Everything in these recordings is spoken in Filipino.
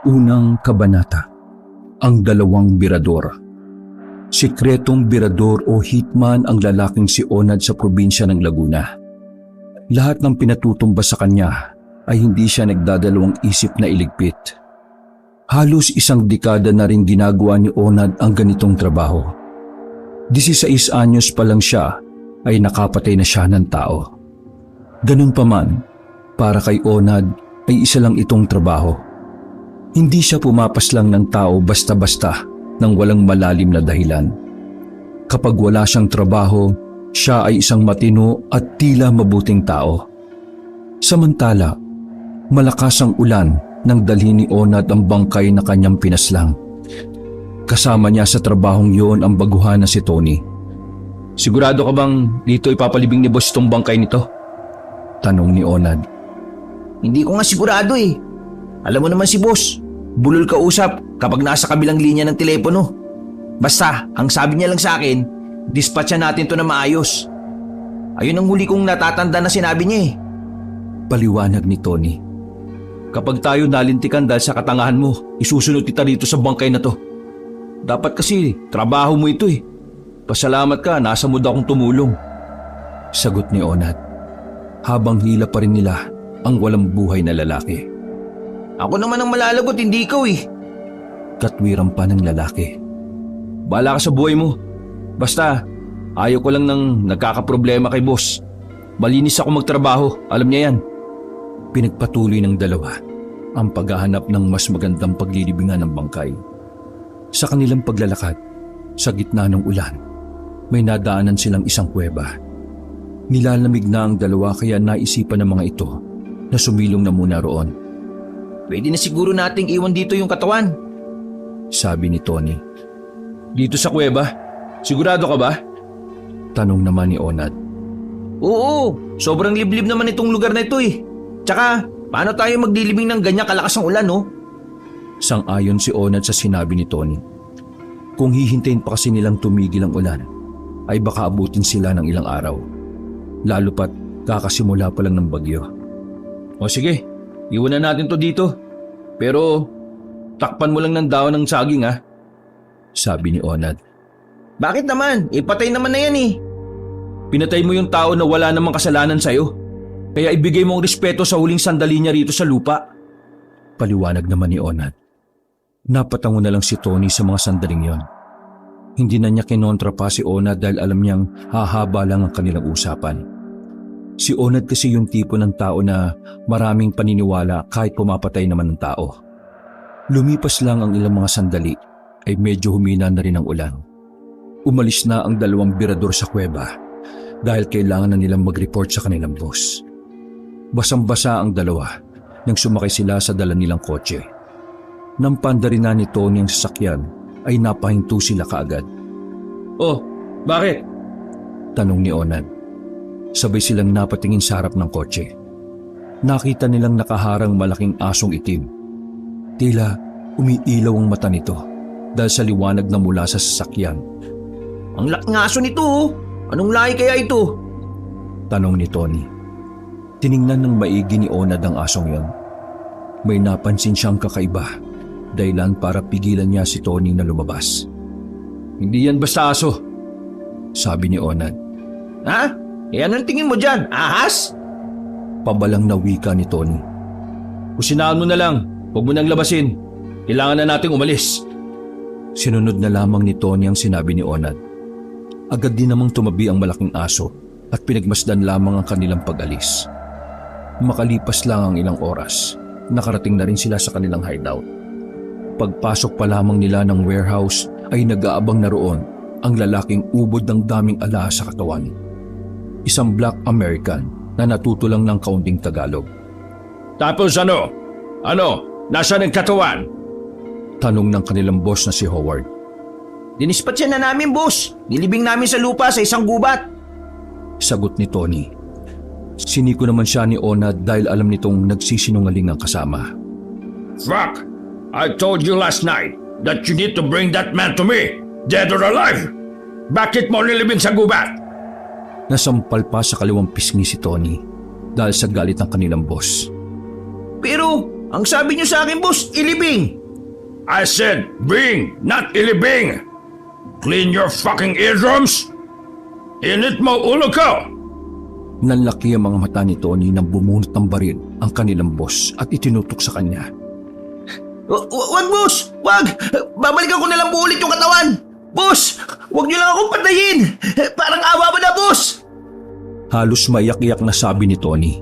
Unang kabanata, ang dalawang birador. Sikretong birador o hitman ang lalaking si Onad sa probinsya ng Laguna. Lahat ng pinatutumba sa kanya ay hindi siya nagdadalawang isip na iligpit. Halos isang dekada na rin ginagawa ni Onad ang ganitong trabaho. 16 anyos pa lang siya ay nakapatay na siya ng tao. Ganun pa man, para kay Onad ay isa lang itong trabaho. Hindi siya pumapaslang ng tao basta-basta nang walang malalim na dahilan. Kapag wala siyang trabaho, siya ay isang matino at tila mabuting tao. Samantala, malakas ang ulan nang dalhin ni Onad ang bangkay na kanyang pinaslang. Kasama niya sa trabahong yun ang baguhan na si Tony. Sigurado ka bang dito ipapalibing ni boss itong bangkay nito? Tanong ni Onad. Hindi ko nga sigurado eh. Alam mo naman si boss, bulol ka usap kapag nasa kabilang linya ng telepono. Basta, ang sabi niya lang sa akin, dispatcha natin to na maayos. Ayun ang huli kong natatanda na sinabi niya eh. Paliwanag ni Tony. Kapag tayo nalintikan dahil sa katangahan mo, isusunod kita rito sa bangkay na to. Dapat kasi trabaho mo ito eh. Pasalamat ka, nasa mood akong tumulong. Sagot ni Onad. Habang hila pa rin nila ang walang buhay na lalaki. Ako naman ang malalagot, hindi ikaw eh. Katwiran pa ng lalaki. Bahala ka sa buhay mo. Basta, ayaw ko lang ng nagkakaproblema kay boss. Malinis ako magtrabaho, alam niya yan. Pinagpatuloy ng dalawa ang paghahanap ng mas magandang paglilibingan ng bangkay. Sa kanilang paglalakad, sa gitna ng ulan, may nadaanan silang isang kuweba. Nilalamig na ang dalawa kaya naisipan ng mga ito na sumilong na muna roon. Pwede na siguro nating iwan dito yung katawan. Sabi ni Tony. Dito sa kuweba? Sigurado ka ba? Tanong naman ni Onad. Oo, sobrang liblib naman itong lugar na ito eh. Tsaka, paano tayo maglilibing ng ganyang kalakas ng ulan no? Sang-ayon si Onad sa sinabi ni Tony. Kung hihintayin pa kasi nilang tumigil ang ulan, ay baka abutin sila ng ilang araw. Lalo pat kakasimula pa lang ng bagyo. O sige, iwanan natin to dito. Pero takpan mo lang ng dahon ng saging ha. Sabi ni Onad. Bakit naman? Ipatay naman na yan eh. Pinatay mo yung tao na wala namang kasalanan sa'yo. Kaya ibigay mo ang respeto sa huling sandali niya rito sa lupa. Paliwanag naman ni Onad. Napatango na lang si Tony sa mga sandaling yon. Hindi na niya kinontra pa si Onad dahil alam niyang hahaba lang ang kanilang usapan. Si Onad kasi yung tipo ng tao na maraming paniniwala kahit pumapatay naman ng tao. Lumipas lang ang ilang mga sandali ay medyo humina na rin ang ulan. Umalis na ang dalawang birador sa kuweba dahil kailangan na nilang mag-report sa kanilang boss. Basang-basa ang dalawa nang sumakay sila sa dala nilang kotse. Nang panda rin na ni Tony ang sasakyan ay napahinto sila kaagad. Oh, bakit? Tanong ni Onad. Sabay silang napatingin sa harap ng kotse. Nakita nilang nakaharang malaking asong itim. Tila umiilaw ang mata nito dahil sa liwanag na mula sa sasakyan. Ang laking aso nito oh. Anong lahi kaya ito? Tanong ni Tony. Tiningnan ng maigi ni Onad ang asong yon. May napansin siyang kakaiba, dahilan para pigilan niya si Tony na lumabas. Hindi yan basta aso, sabi ni Onad. Ha? Eh anong tingin mo dyan? Ahas? Pabalang na wika ni Tony. Kusinaan mo na lang, huwag mo nang labasin. Kailangan na nating umalis. Sinunod na lamang ni Tony ang sinabi ni Onad. Agad din namang tumabi ang malaking aso at pinagmasdan lamang ang kanilang pag-alis. Makalipas lang ang ilang oras, nakarating na rin sila sa kanilang hideout. Pagpasok pa lamang nila ng warehouse ay nag-aabang na roon ang lalaking ubod ng daming ala sa katawan. Isang Black American na natuto lang ng kaunting Tagalog. Tapos ano? Ano? Nasaan ang katawan? Tanong ng kanilang boss na si Howard. Dinispatcha na namin boss. Nilibing namin sa lupa sa isang gubat. Sagot ni Tony. Siniko naman siya ni Onad dahil alam nitong nagsisinungaling ang kasama. Fuck! I told you last night that you need to bring that man to me, dead or alive. Bakit mo nilibing sa gubat? Nasampal pa sa kaliwang pisngi si Tony dahil sa galit ng kanilang boss. Pero Ang sabi niyo sa akin, boss, ilibing. I said bring, not ilibing. Clean your fucking eardrums. Init mo ulo ko. Nanlaki ang mga mata ni Tony nang bumunot ng baril ang kanilang boss at itinutok sa kanya. Wag, boss! Wag! Babalikan ko na lang po ulit yung katawan! Boss! Wag niyo lang akong patayin! Parang awa mo na, boss! Halos maiyak-iyak na sabi ni Tony.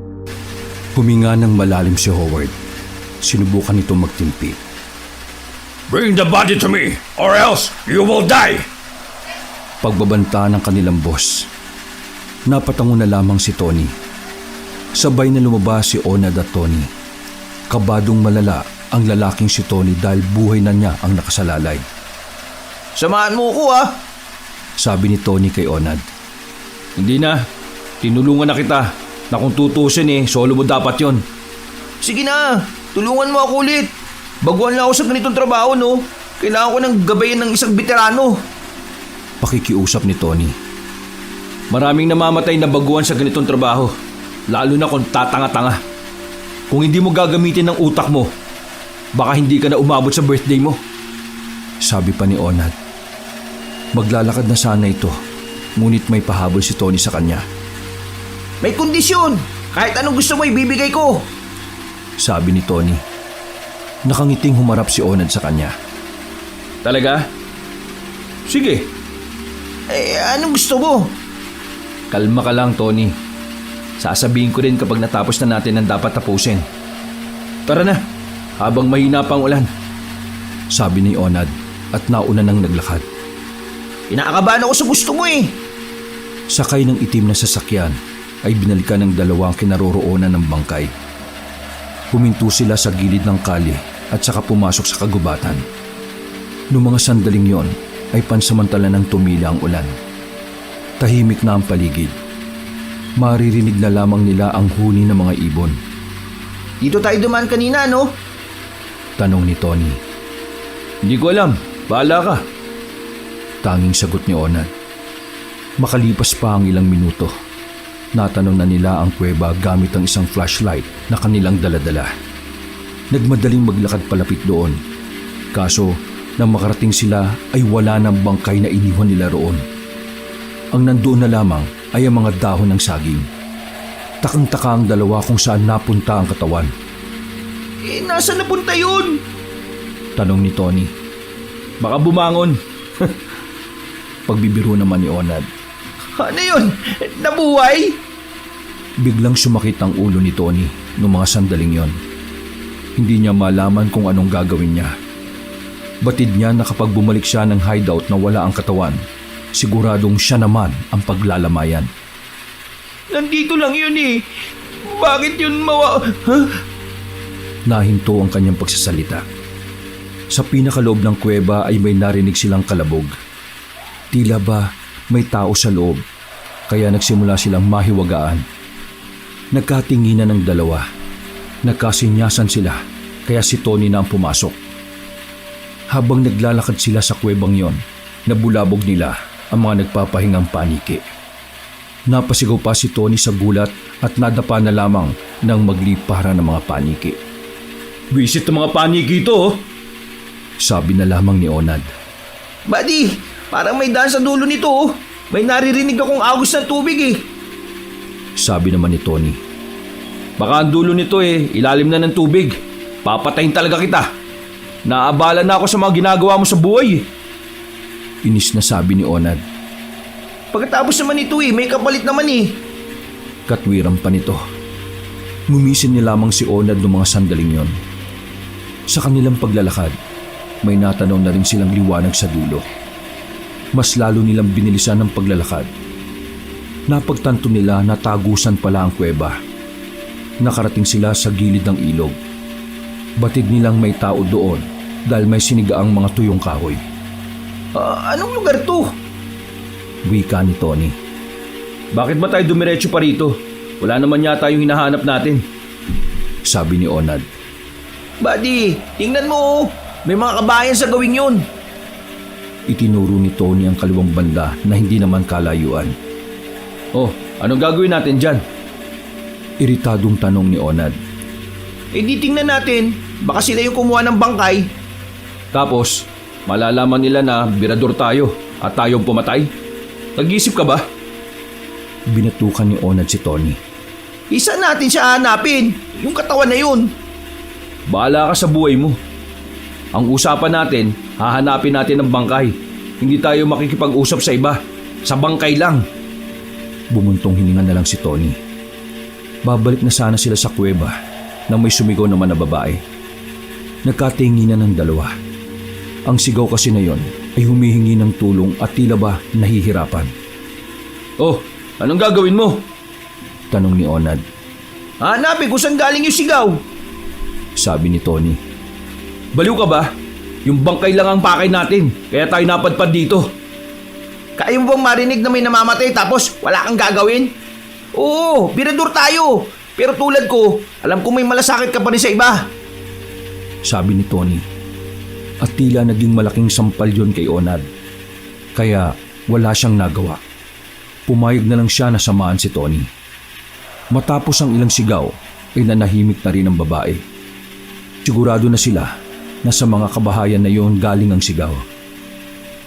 Huminga ng malalim si Howard. Sinubukan nito magtimpi. Bring the body to me or else you will die. Pagbabanta ng kanilang boss, napatango na lamang si Tony. Sabay na lumabas si Onad at Tony. Kabadong malala ang lalaking si Tony dahil buhay na niya ang nakasalalay. Samahan mo ko, ha? Sabi ni Tony kay Onad. Hindi na. Tinulungan na kita. Na kung tutusin solo mo dapat yon. Sige na, tulungan mo ako ulit. Baguhan lang ako sa ganitong trabaho, no? Kailangan ko ng gabayan ng isang veterano. Pakikiusap ni Tony. Maraming namamatay na baguhan sa ganitong trabaho. Lalo na kung tatanga-tanga. Kung hindi mo gagamitin ng utak mo, baka hindi ka na umabot sa birthday mo. Sabi pa ni Onad. Maglalakad na sana ito, ngunit may pahabol si Tony sa kanya. May kondisyon. Kahit anong gusto mo, ibibigay ko. Sabi ni Tony. Nakangiting humarap si Onad sa kanya. Talaga? Sige. Anong gusto mo? Kalma ka lang, Tony. Sasabihin ko rin kapag natapos na natin ang dapat tapusin. Tara na, habang mahina pa ang ulan. Sabi ni Onad at nauna nang naglakad. Kinakabahan ako sa gusto mo Sakay ng itim na sasakyan ay binalikan ng dalawang kinaroroonan ng bangkay. Huminto sila sa gilid ng kalye at saka pumasok sa kagubatan. Noong mga sandaling yon ay pansamantala nang tumila ang ulan. Tahimik na ang paligid. Maririnig na lamang nila ang huni ng mga ibon. Dito tayo dumaan kanina, no? Tanong ni Tony. Hindi ko alam. Bahala ka. Tanging sagot ni Onad. Makalipas pa ang ilang minuto, natanong na nila ang kuweba gamit ang isang flashlight na kanilang daladala. Nagmadaling maglakad palapit doon. Kaso, nang makarating sila ay wala ng bangkay na iniwan nila roon. Ang nandoon na lamang ay ang mga dahon ng saging. Takang-taka ang dalawa kung saan napunta ang katawan. Nasaan napunta yun? Tanong ni Tony. Baka bumangon. Pagbibiro naman ni Onad. Ano yun? Nabuhay? Biglang sumakit ang ulo ni Tony noong mga sandaling yon. Hindi niya malaman kung anong gagawin niya. Batid niya na kapag bumalik siya ng hideout na wala ang katawan, siguradong siya naman ang paglalamayan. Nandito lang yun Bakit yun Nahinto ang kanyang pagsasalita. Sa pinakaloob ng kuweba ay may narinig silang kalabog. Tila ba may tao sa loob, kaya nagsimula silang mahiwagaan. Nagkatinginan ng dalawa. Nagkasinyasan sila, kaya si Tony na ang pumasok. Habang naglalakad sila sa kuwebang yon, nabulabog nila ang mga nagpapahingang paniki. Napasigaw pa si Tony sa gulat at nadapa na lamang ng maglipara ng mga paniki. Visit ng mga paniki ito, sabi na lamang ni Onad. Buddy, parang may daan sa dulo nito May naririnig akong agos ng tubig Sabi naman ni Tony. Baka ang dulo nito ilalim na ng tubig. Papatayin talaga kita. Naabala na ako sa mga ginagawa mo sa buhay Inis na sabi ni Onad. Pagkatapos naman ito may kapalit naman Katwiran pa nito. Mumisin ni lamang si Onad ng mga sandaling yon. Sa kanilang paglalakad, may natanaw na rin silang liwanag sa dulo. Mas lalo nilang binilisan ang paglalakad. Napagtanto nila na tagusan pala ang kuweba. Nakarating sila sa gilid ng ilog. Batid nilang may tao doon dahil may sinigaang mga tuyong kahoy. Anong lugar to? Wika ni Tony. Bakit ba tayo dumiretso pa rito? Wala naman yata yung hinahanap natin. Sabi ni Onad. Buddy, tingnan mo may mga kabayan sa gawing yun. Itinuro ni Tony ang kaliwang banda na hindi naman kalayuan. Oh, anong gagawin natin dyan? Iritadong tanong ni Onad. di tingnan natin. Baka sila yung kumuha ng bangkay. Tapos, malalaman nila na birador tayo at tayong pumatay. Nag-isip ka ba? Binatukan ni Onad si Tony. Isa natin siya hanapin. Yung katawan na yun. Bahala ka sa buhay mo. Ang usapan natin, hahanapin natin ang bangkay. Hindi tayo makikipag-usap sa iba. Sa bangkay lang. Bumuntong hininga na lang si Tony. Babalik na sana sila sa kuweba nang may sumigaw naman na babae. Nagkatinginan ng dalawa. Ang sigaw kasi na yon ay humihingi ng tulong at tila ba nahihirapan. Oh, anong gagawin mo? Tanong ni Onad. Hanapin kung saan galing yung sigaw. Sabi ni Tony. Baliw ka ba? Yung bangkay lang ang pakay natin, kaya tayo napadpad dito. Kaya mo bang marinig na may namamatay tapos wala kang gagawin? Oo, birador tayo. Pero tulad ko, alam ko may malasakit ka pa rin sa iba. Sabi ni Tony. At tila naging malaking sampal yon kay Onad. Kaya wala siyang nagawa. Pumayag na lang siya na samahan si Tony. Matapos ang ilang sigaw, ay nanahimik na rin ang babae. Sigurado na sila na sa mga kabahayan na yon galing ang sigaw.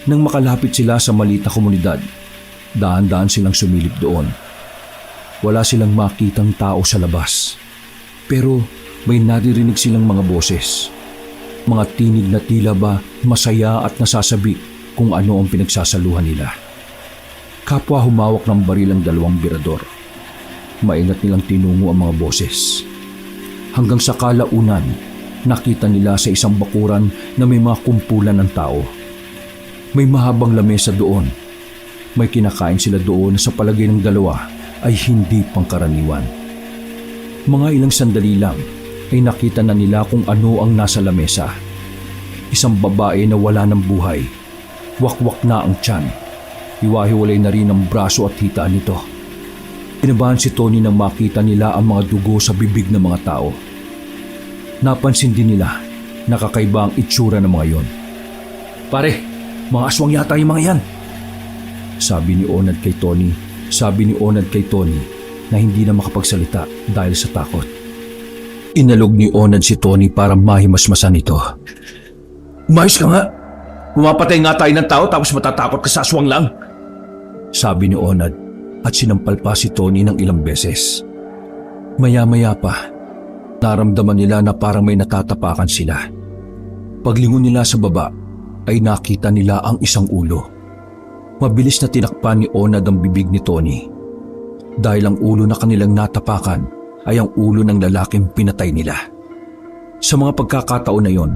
Nang makalapit sila sa maliit na komunidad, dahan-dahan silang sumilip doon. Wala silang makitang tao sa labas. Pero may naririnig silang mga boses. Mga tinig na tila ba masaya at nasasabi kung ano ang pinagsasaluhan nila. Kapwa humawak ng baril ang dalawang birador. Maingat nilang tinungo ang mga boses. Hanggang sa kalaunan, nakita nila sa isang bakuran na may mga kumpulan ng tao. May mahabang lamesa doon. May kinakain sila doon na sa palagay ng dalawa ay hindi pangkaraniwan. Mga ilang sandali lang ay nakita na nila kung ano ang nasa lamesa. Isang babae na wala ng buhay. Wakwak na ang tiyan. Hiwa-hiwalay na rin ang braso at hita nito. Kinabahan si Tony nang makita nila ang mga dugo sa bibig ng mga tao. Napansin din nila na kakaiba ang itsura ng mga yon. Pare, mga aswang yata yung mga yan. Sabi ni Onad kay Tony na hindi na makapagsalita dahil sa takot. Inalog ni Onad si Tony para mahimasmasan ito. Umayos ka nga. Pumapatay nga tayo ng tao tapos matatakot ka sa aswang lang. Sabi ni Onad at sinampal pa si Tony ng ilang beses. Maya-maya pa, naramdaman nila na parang may natatapakan sila. Paglingon nila sa baba, ay nakita nila ang isang ulo. Mabilis na tinakpan ni Onad ang bibig ni Tony. Dahil ang ulo na kanilang natapakan ay ang ulo ng lalaking pinatay nila. Sa mga pagkakataon na yon,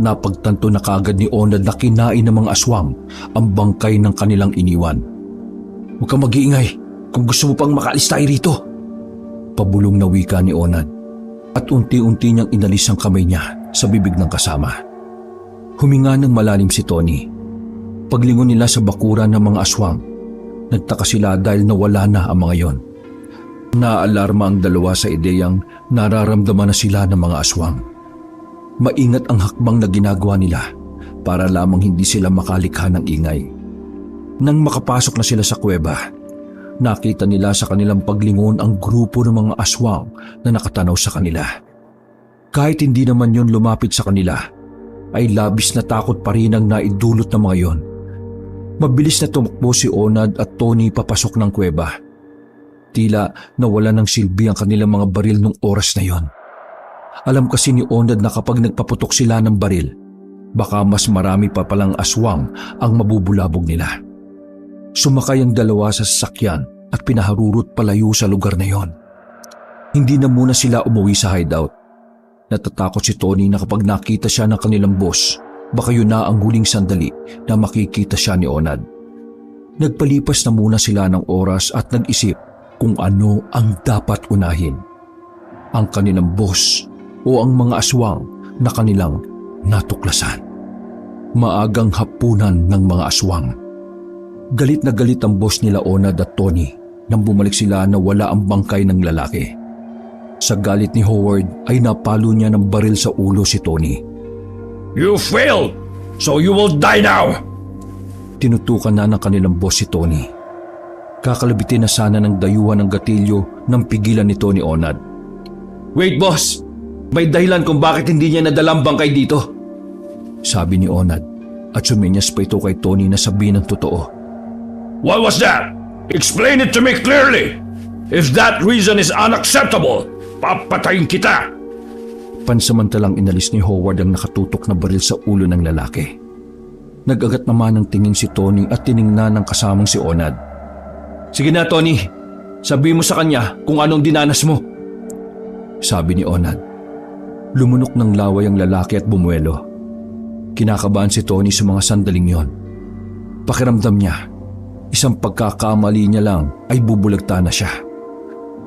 napagtanto na kaagad ni Onad na kinain ng mga aswang ang bangkay ng kanilang iniwan. Huwag kang mag-iingay kung gusto mo pang makaalis tayo rito. Pabulong na wika ni Onad at unti-unti niyang inalis ang kamay niya sa bibig ng kasama. Huminga ng malalim si Tony. Paglingon nila sa bakuran ng mga aswang, nagtaka sila dahil nawala na ang mga yon. Naalarma ang dalawa sa ideyang nararamdaman na sila ng mga aswang. Maingat ang hakbang na ginagawa nila para lamang hindi sila makalikha ng ingay. Nang makapasok na sila sa kuweba, nakita nila sa kanilang paglingon ang grupo ng mga aswang na nakatanaw sa kanila. Kahit hindi naman yon lumapit sa kanila, ay labis na takot pa rin ang naidulot ng mga yon. Mabilis na tumakbo si Onad at Tony papasok ng kuweba. Tila nawala ng silbi ang kanilang mga baril nung oras na yon. Alam kasi ni Onad na kapag nagpaputok sila ng baril, baka mas marami pa palang aswang ang mabubulabog nila. Sumakay ang dalawa sa sasakyan at pinaharurot palayo sa lugar na yon. Hindi na muna sila umuwi sa hideout. Natatakot si Tony na kapag nakita siya ng kanilang boss, baka yun na ang huling sandali na makikita siya ni Onad. Nagpalipas na muna sila ng oras at nag-isip kung ano ang dapat unahin. Ang kanilang boss o ang mga aswang na kanilang natuklasan. Maagang hapunan ng mga aswang. Galit na galit ang boss nila Onad at Tony nang bumalik sila na wala ang bangkay ng lalaki. Sa galit ni Howard ay napalo niya ng baril sa ulo si Tony. You failed, so you will die now! Tinutukan na ng kanilang boss si Tony. Kakalabitin na sana ng dayuhan ng gatilyo nang pigilan ni Tony Onad. Wait boss! May dahilan kung bakit hindi niya nadalang bangkay dito. Sabi ni Onad at suminyas pa ito kay Tony na sabihin ng totoo. What was that? Explain it to me clearly. If that reason is unacceptable, papatayin kita. Pansamantalang inalis ni Howard ang nakatutok na baril sa ulo ng lalaki. Nag-agat naman ng tingin si Tony at tiningnan ng kasamang si Onad. Sige na, Tony. Sabi mo sa kanya kung anong dinanas mo. Sabi ni Onad. Lumunok ng laway ang lalaki at bumuelo. Kinakabahan si Tony sa mga sandaling yon. Pakiramdam niya, isang pagkakamali niya lang ay bubulagta na siya.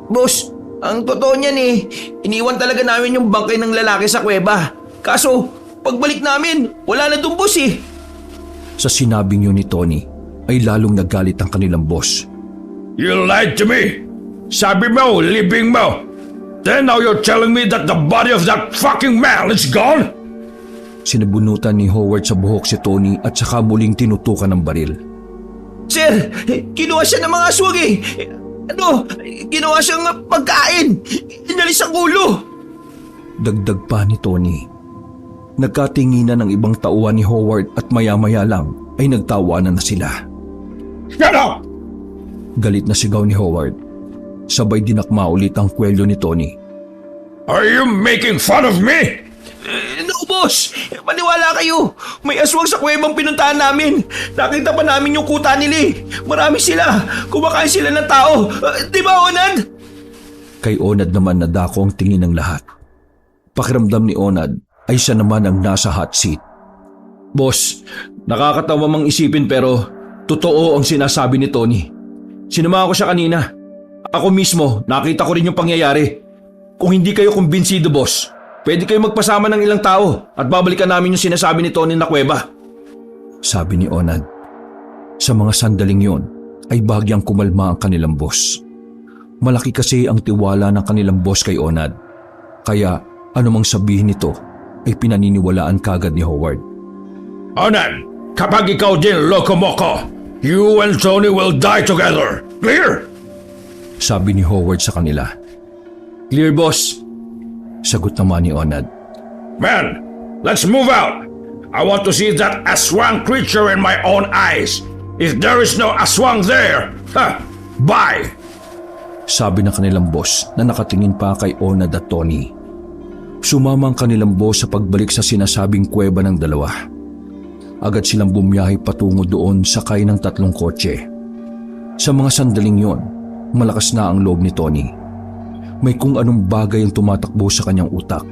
Boss, ang totoo niyan iniwan talaga namin yung bangkay ng lalaki sa kuweba. Kaso, pagbalik namin, wala na dun boss Sa sinabing yun ni Tony, ay lalong nagalit ang kanilang boss. You lied to me. Sabi mo, libing mo. Then now you're telling me that the body of that fucking man is gone? Sinabunutan ni Howard sa buhok si Tony at saka muling tinutukan ng baril. Sir, kinuha siya ng mga aswang ginawa siyang pagkain. Inalis ang ulo. Dagdag pa ni Tony. Nagkatinginan ng ibang tauhan ni Howard at maya-maya lang ay nagtawanan na sila. Shut up! Galit na sigaw ni Howard. Sabay dinakma ulit ang kwelyo ni Tony. Are you making fun of me? No, boss. Maniwala kayo. May aswang sa kuwebang pinuntahan namin. Nakita pa namin yung kuta nila Marami sila. Kumakain sila ng tao. Di ba, Onad? Kay Onad naman nadako ang tingin ng lahat. Pakiramdam ni Onad ay siya naman ang nasa hot seat. Boss, nakakatawa mang isipin pero totoo ang sinasabi ni Tony. Sinama ko siya kanina. Ako mismo, nakita ko rin yung pangyayari. Kung hindi kayo kumbinsido, boss, pwede kayo magpasama ng ilang tao at babalikan namin yung sinasabi ni Tony na kuweba. Sabi ni Onad. Sa mga sandaling yon ay bagyang kumalma ang kanilang boss. Malaki kasi ang tiwala ng kanilang boss kay Onad. Kaya anumang sabihin nito ay pinaniniwalaan kagad ni Howard. Onad, kapag ikaw din loko-moko, you and Tony will die together. Clear? Sabi ni Howard sa kanila. Clear, boss. Sagot naman ni Onad. Man, let's move out. I want to see that aswang creature in my own eyes. If there is no aswang there, bye! Sabi ng kanilang boss na nakatingin pa kay Onad at Tony. Sumama ang kanilang boss sa pagbalik sa sinasabing kuweba ng dalawa. Agad silang bumiyahe patungo doon sakay ng 3 kotse. Sa mga sandaling yon, malakas na ang loob ni Tony. May kung anong bagay ang tumatakbo sa kanyang utak.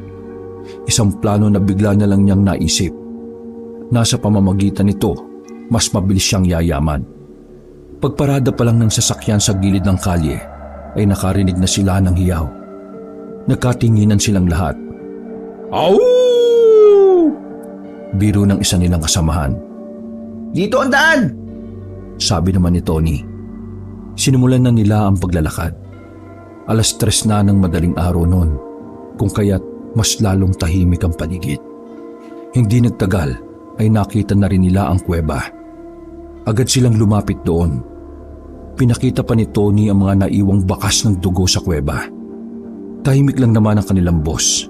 Isang plano na bigla na lang niyang naisip. Nasa pamamagitan nito, mas mabilis siyang yayaman. Pagparada pa lang ng sasakyan sa gilid ng kalye, ay nakarinig na sila ng hiyaw. Nagkatinginan silang lahat. Au! Biro ng isa nilang kasamahan. Dito ang daan. Sabi naman ni Tony. Sinimulan na nila ang paglalakad. 3:00 na ng madaling araw noon, kung kaya't mas lalong tahimik ang paligid. Hindi nagtagal ay nakita na rin nila ang kuweba. Agad silang lumapit doon. Pinakita pa ni Tony ang mga naiwang bakas ng dugo sa kuweba. Tahimik lang naman ang kanilang boss.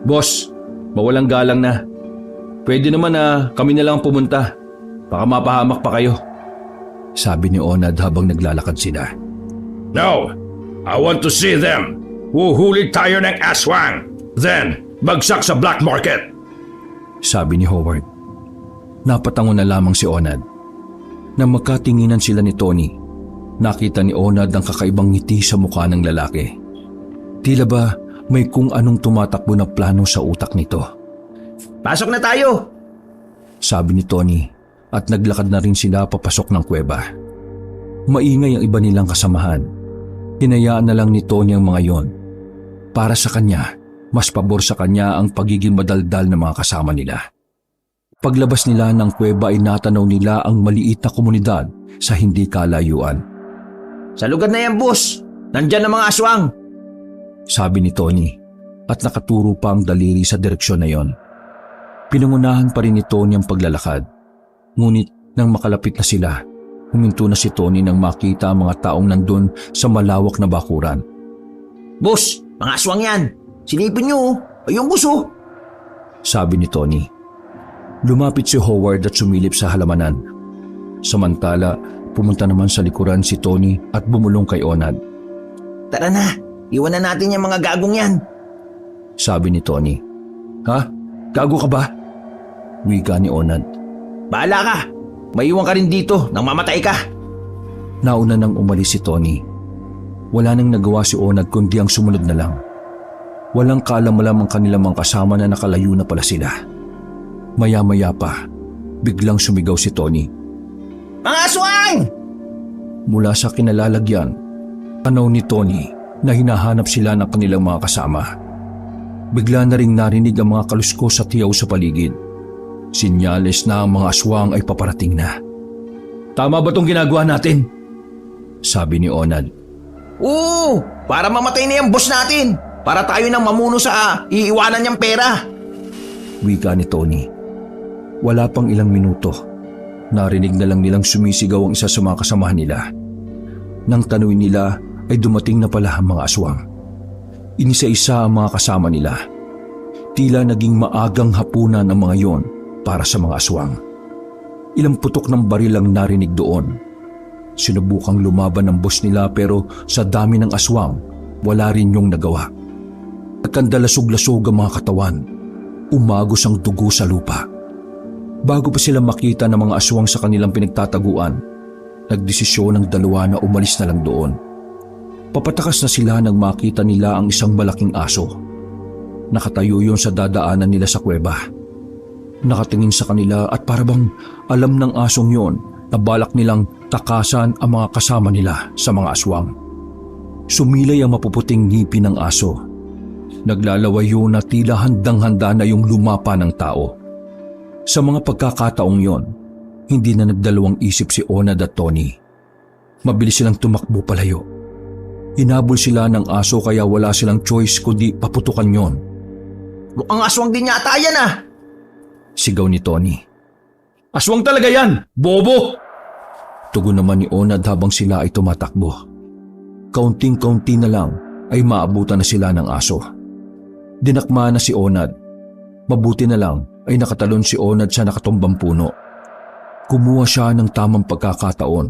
Boss, mawalang galang na. Pwede naman na kami na lang pumunta. Baka mapahamak pa kayo. Sabi ni Onad habang naglalakad sila. No, I want to see them. Huhuli tayo ng aswang. Then, bagsak sa black market. Sabi ni Howard. Napatango na lamang si Onad. Nang magkatinginan sila ni Tony, nakita ni Onad ang kakaibang ngiti sa mukha ng lalaki. Tila ba may kung anong tumatakbo na plano sa utak nito. Pasok na tayo. Sabi ni Tony at naglakad na rin sila papasok ng kuweba. Maingay ang iba nilang kasamahan. Hinayaan na lang ni Tony ang mga yon. Para sa kanya, mas pabor sa kanya ang pagiging madaldal ng mga kasama nila. Paglabas nila ng kuweba ay natanaw nila ang maliit na komunidad sa hindi kalayuan. Sa lugar na yan, boss. Nandyan ang mga aswang. Sabi ni Tony at nakaturo pa ang daliri sa direksyon na yon. Pinangunahan pa rin ni Tony ang paglalakad. Ngunit nang makalapit na sila, huminto na si Tony nang makita ang mga taong nandun sa malawak na bakuran. Boss, mga aswang yan. Silipin niyo oh. Ayun boss oh. Sabi ni Tony. Lumapit si Howard at sumilip sa halamanan. Samantala, pumunta naman sa likuran si Tony at bumulong kay Onad. Tara na, iwan na natin yung mga gagong yan. Sabi ni Tony. Ha? Gago ka ba? Wika ni Onad. Bahala ka, maiwan ka rin dito nang mamatay ka. Nauna nang umalis si Tony. Wala nang nagawa si Onad kundi ang sumunod na lang. Walang kaalam-alam ang kanilang mga kasama na nakalayo na pala sila. Maya-maya pa, biglang sumigaw si Tony. Mga aswang! Mula sa kinalalagyan, tanaw ni Tony na hinahanap sila ng kanilang mga kasama. Bigla na ring narinig ang mga kaluskos at tiyaw sa paligid. Sinyales na ang mga aswang ay paparating na. Tama ba itong ginagawa natin? Sabi ni Onad. Oo, para mamatay na yung boss natin. Para tayo nang mamuno sa iiwanan niyang pera. Wika ni Tony. Wala pang ilang minuto. Narinig na lang nilang sumisigaw ang isa sa mga kasamahan nila. Nang tanawin nila ay dumating na pala ang mga aswang. Inisa-isa ang mga kasama nila. Tila naging maagang hapunan ang mga yon para sa mga aswang. Ilang putok ng baril ang narinig doon. Sinubukang lumaban ng boss nila pero sa dami ng aswang, wala rin yung nagawa. Nagkandalasog-lasog ang mga katawan. Umagos ang dugo sa lupa. Bago pa sila makita ng mga aswang sa kanilang pinagtataguan, nagdesisyon ng dalawa na umalis na lang doon. Papatakas na sila nang makita nila ang isang malaking aso. Nakatayo yun sa dadaanan nila sa kuweba. Nakatingin sa kanila at parabang alam ng asong yon na balak nilang takasan ang mga kasama nila sa mga aswang. Sumilay ang mapuputing ngipin ng aso. Naglalawayo na tila handang-handa na yung lumapa ng tao. Sa mga pagkakataong yon, hindi na nagdalawang isip si Onad at Tony. Mabilis silang tumakbo palayo. Hinabol sila ng aso kaya wala silang choice kundi paputukan yon. Mukhang aswang din yata yan ah. Sigaw ni Tony. Aswang talaga yan, bobo! Tugon naman ni Onad habang sila ay tumatakbo. Kaunting-kaunti na lang ay maabutan na sila ng aso. Dinakma na si Onad. Mabuti na lang ay nakatalon si Onad sa nakatumbang puno. Kumuha siya ng tamang pagkakataon.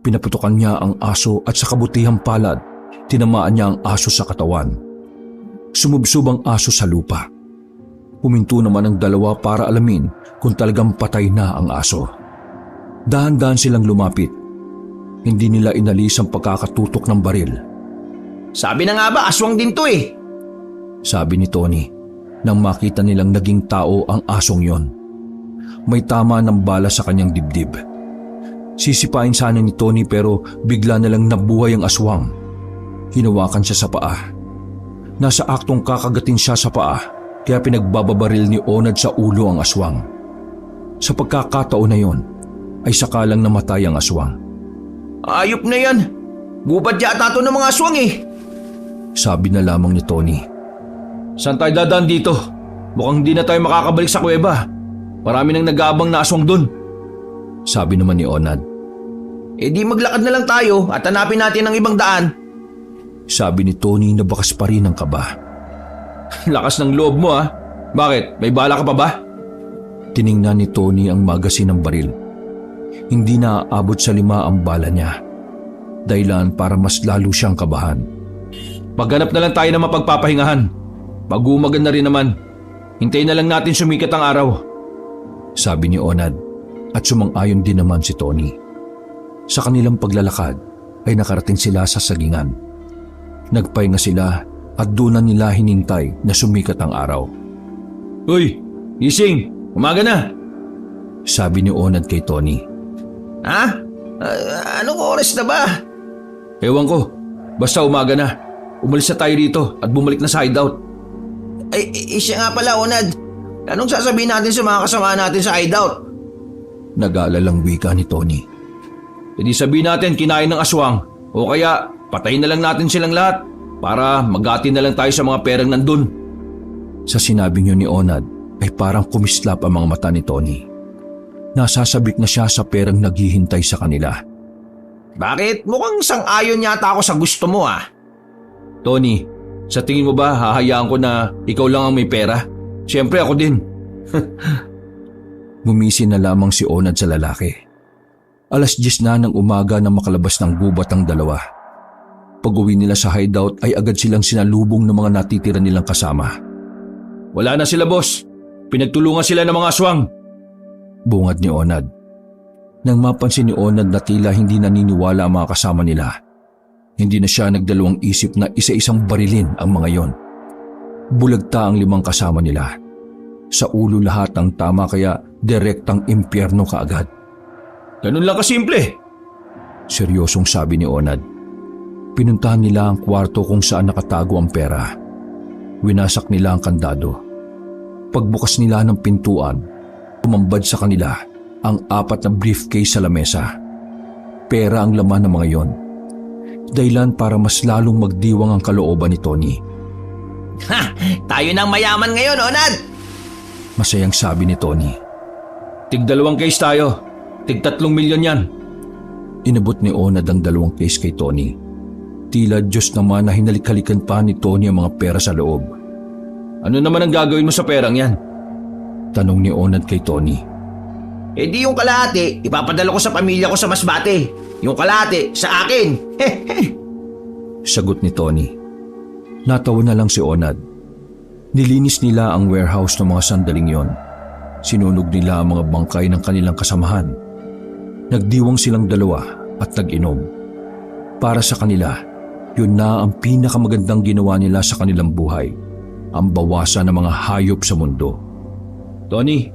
Pinaputukan niya ang aso at sa kabutihang palad, tinamaan niya ang aso sa katawan. Sumubsob ang aso sa lupa. Huminto naman ang dalawa para alamin kung talagang patay na ang aso. Dahan-dahan silang lumapit. Hindi nila inalis ang pagkakatutok ng baril. Sabi na nga ba, aswang din to eh. Sabi ni Tony nang makita nilang naging tao ang asong yon. May tama ng bala sa kanyang dibdib. Sisipain sana ni Tony pero bigla na lang nabuhay ang aswang. Hinawakan siya sa paa. Nasa aktong kakagatin siya sa paa kaya pinagbababaril ni Onad sa ulo ang aswang. Sa pagkakataon na yon ay sakalang namatay ang aswang. Ayop na yan. Gubad yata to ng mga aswang eh. Sabi na lamang ni Tony. Saan tayo dadaan dito? Mukhang hindi na tayo makakabalik sa kuweba. Marami nang nag-aabang na aswang dun. Sabi naman ni Onad. Eh di maglakad na lang tayo at hanapin natin ang ibang daan. Sabi ni Tony na bakas pa rin ang kaba. Lakas ng loob mo ah. Bakit? May bala ka pa ba? Tiningnan ni Tony ang magasin ng baril. Hindi na aabot sa 5 ang bala niya. Dahilan para mas lalo siyang kabahan. Maghanap na lang tayo ng mapagpapahingahan. Pag-uumagan na rin naman. Hintayin na lang natin sumikat ang araw. Sabi ni Onad at sumang-ayon din naman si Tony. Sa kanilang paglalakad ay nakarating sila sa sagingan. Nagpahinga sila at doon na nila hinintay na sumikat ang araw. Uy, gising! Umaga na! Sabi ni Onad kay Tony. Ha? Anong oras na ba? Ewan ko, basta umaga na. Umalis na tayo dito at bumalik na sa hideout. Ay, siya nga pala, Onad. Anong sasabihin natin sa mga kasama natin sa hideout? Nag-aalalang wika ni Tony. E di sabihin natin kinain ng aswang o kaya patayin na lang natin silang lahat para magati na lang tayo sa mga perang nandun. Sa sinabing yun ni Onad ay parang kumislap ang mga mata ni Tony. Nasasabik na siya sa perang naghihintay sa kanila. Bakit? Mukhang sang-ayon yata ako sa gusto mo ah. Tony, Sa tingin mo ba hahayaan ko na ikaw lang ang may pera? Siyempre ako din. Ngumisi na lamang si Onad sa lalaki. 10:00 na ng umaga nang makalabas ng gubat ang dalawa. Pag-uwi nila sa hideout ay agad silang sinalubong ng mga natitira nilang kasama. Wala na sila, boss. Pinagtulungan sila ng mga aswang. Bungad ni Onad. Nang mapansin ni Onad na tila hindi naniniwala ang mga kasama nila, hindi na siya nagdalawang isip na isa-isang barilin ang mga yon. Bulagta ang 5 kasama nila. Sa ulo lahat ang tama kaya direktang impyerno kaagad. Ganun lang kasimple. Seryosong sabi ni Onad. Pinuntahan nila ang kwarto kung saan nakatago ang pera. Winasak nila ang kandado. Pagbukas nila ng pintuan, tumambad sa kanila ang 4 na briefcase sa lamesa. Pera ang laman ng mga yon. Dahilan para mas lalong magdiwang ang kalooban ni Tony. Ha! Tayo nang mayaman ngayon, Onad! Masayang sabi ni Tony. Tig-2 case tayo. Tig-3 milyon yan. Inabot ni Onad ang 2 case kay Tony. Tila Diyos naman na hinalik-halikan pa ni Tony ang mga pera sa loob. Ano naman ang gagawin mo sa perang yan? Tanong ni Onad kay Tony. Eh di yung kalahati, ipapadala ko sa pamilya ko sa Masbate. Yung kalahati, sa akin. Sagot ni Tony. Natawa na lang si Onad. Nilinis nila ang warehouse ng mga sandaling yon. Sinunog nila ang mga bangkay ng kanilang kasamahan. Nagdiwang silang 2 at nag-inom. Para sa kanila, yun na ang pinakamagandang ginawa nila sa kanilang buhay. Ang bawasan ng mga hayop sa mundo. Tony,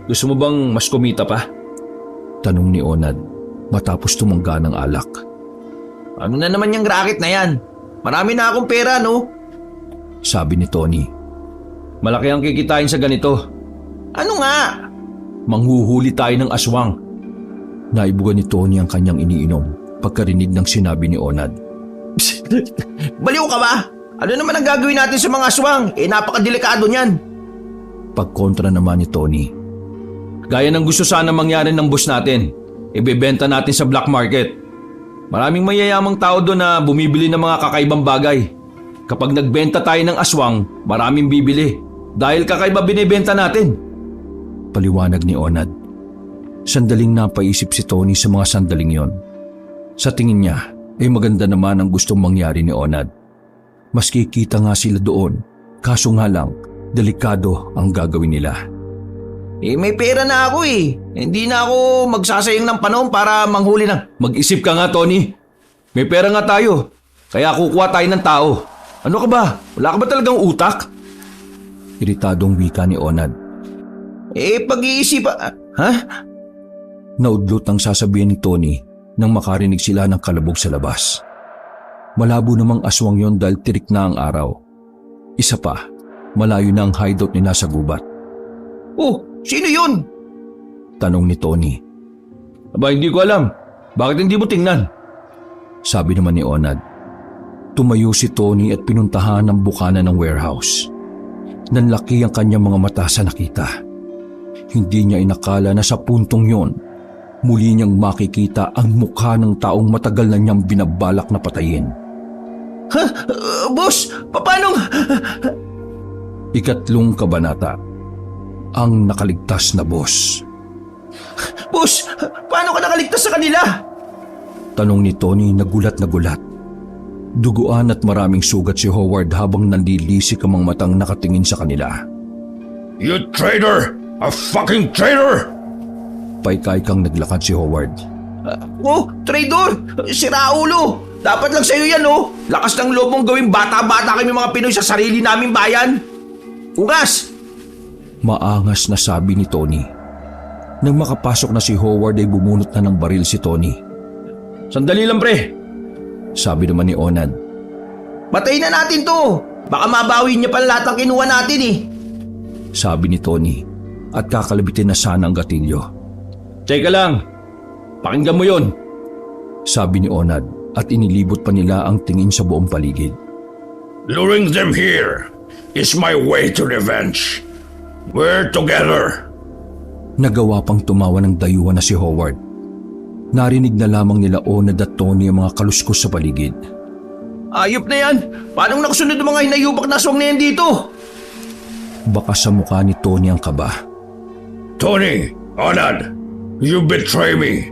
gusto mo bang mas kumita pa? Tanong ni Onad matapos tumangga ng alak. Ano na naman yung racket na yan? Marami na akong pera, no? Sabi ni Tony. Malaki ang kikitain sa ganito. Ano nga? Manghuhuli tayo ng aswang. Naibugan ni Tony ang kanyang iniinom pagkarinig ng sinabi ni Onad. Baliw ka ba? Ano naman ang gagawin natin sa mga aswang? Eh napakadelikado niyan. Pagkontra naman ni Tony. Gaya ng gusto sana mangyari ng boss natin. Ibebenta natin sa black market. Maraming mayayamang tao doon na bumibili ng mga kakaibang bagay. Kapag nagbenta tayo ng aswang, maraming bibili. Dahil kakaiba binibenta natin. Paliwanag ni Onad. Sandaling napaisip si Tony sa mga sandaling yon. Sa tingin niya, ay maganda naman ang gustong mangyari ni Onad. Maski kita nga sila doon, kaso nga lang, delikado ang gagawin nila. Eh may pera na ako eh. Hindi na ako magsasayang ng panahon para manghuli ng... Mag-isip ka nga, Tony. May pera nga tayo. Kaya kukuha tayo ng tao. Ano ka ba? Wala ka ba talagang utak? Iritadong wika ni Onad. Eh pag-iisip... Ha? Naudlot ang sasabihin ni Tony nang makarinig sila ng kalabog sa labas. Malabo namang aswang yon dahil tirik na ang araw. Isa pa, malayo na ang hideout nila sa gubat. Oh, sino yun? Tanong ni Tony. Aba, hindi ko alam. Bakit hindi mo tingnan? Sabi naman ni Onad. Tumayo si Tony at pinuntahan ang bukana ng warehouse. Nanlaki ang kanyang mga mata sa nakita. Hindi niya inakala na sa puntong yon, muli niyang makikita ang mukha ng taong matagal na niyang binabalak na patayin. Ha? Boss, paano? 3 kabanata. Ang nakaligtas na boss. Boss, paano ka nakaligtas sa kanila? Tanong ni Tony na gulat na gulat. Duguan at maraming sugat si Howard habang nanlilisik ang mga matang nakatingin sa kanila. You traitor! A fucking traitor! Paikay-kang naglakad si Howard. Oh, traidor! Si Raulo! Dapat lang sa'yo yan, oh! Lakas ng loob mong gawing bata-bata kami mga Pinoy sa sarili naming bayan! Ugas! Maangas na sabi ni Tony. Nang makapasok na si Howard ay bumunot na ng baril si Tony. Sandali lang, pre. Sabi naman ni Onad. Patayin na natin to! Baka mabawi niya pa lahat ng kinuha natin eh! Sabi ni Tony at kakalabitin na sana ang gatilyo. Teka lang. Pakinggan mo yon. Sabi ni Onad at inilibot pa nila ang tingin sa buong paligid. Luring them here is my way to revenge. We're together. Nagawa pang tumawa ng dayuhan na si Howard. Narinig na lamang nila Onad at Tony ang mga kaluskos sa paligid. Ayop na yan. Paano nakasunod ng mga hinayupak na aswang na yan dito? Baka sa mukha ni Tony ang kaba. Tony, Onad, you betray me.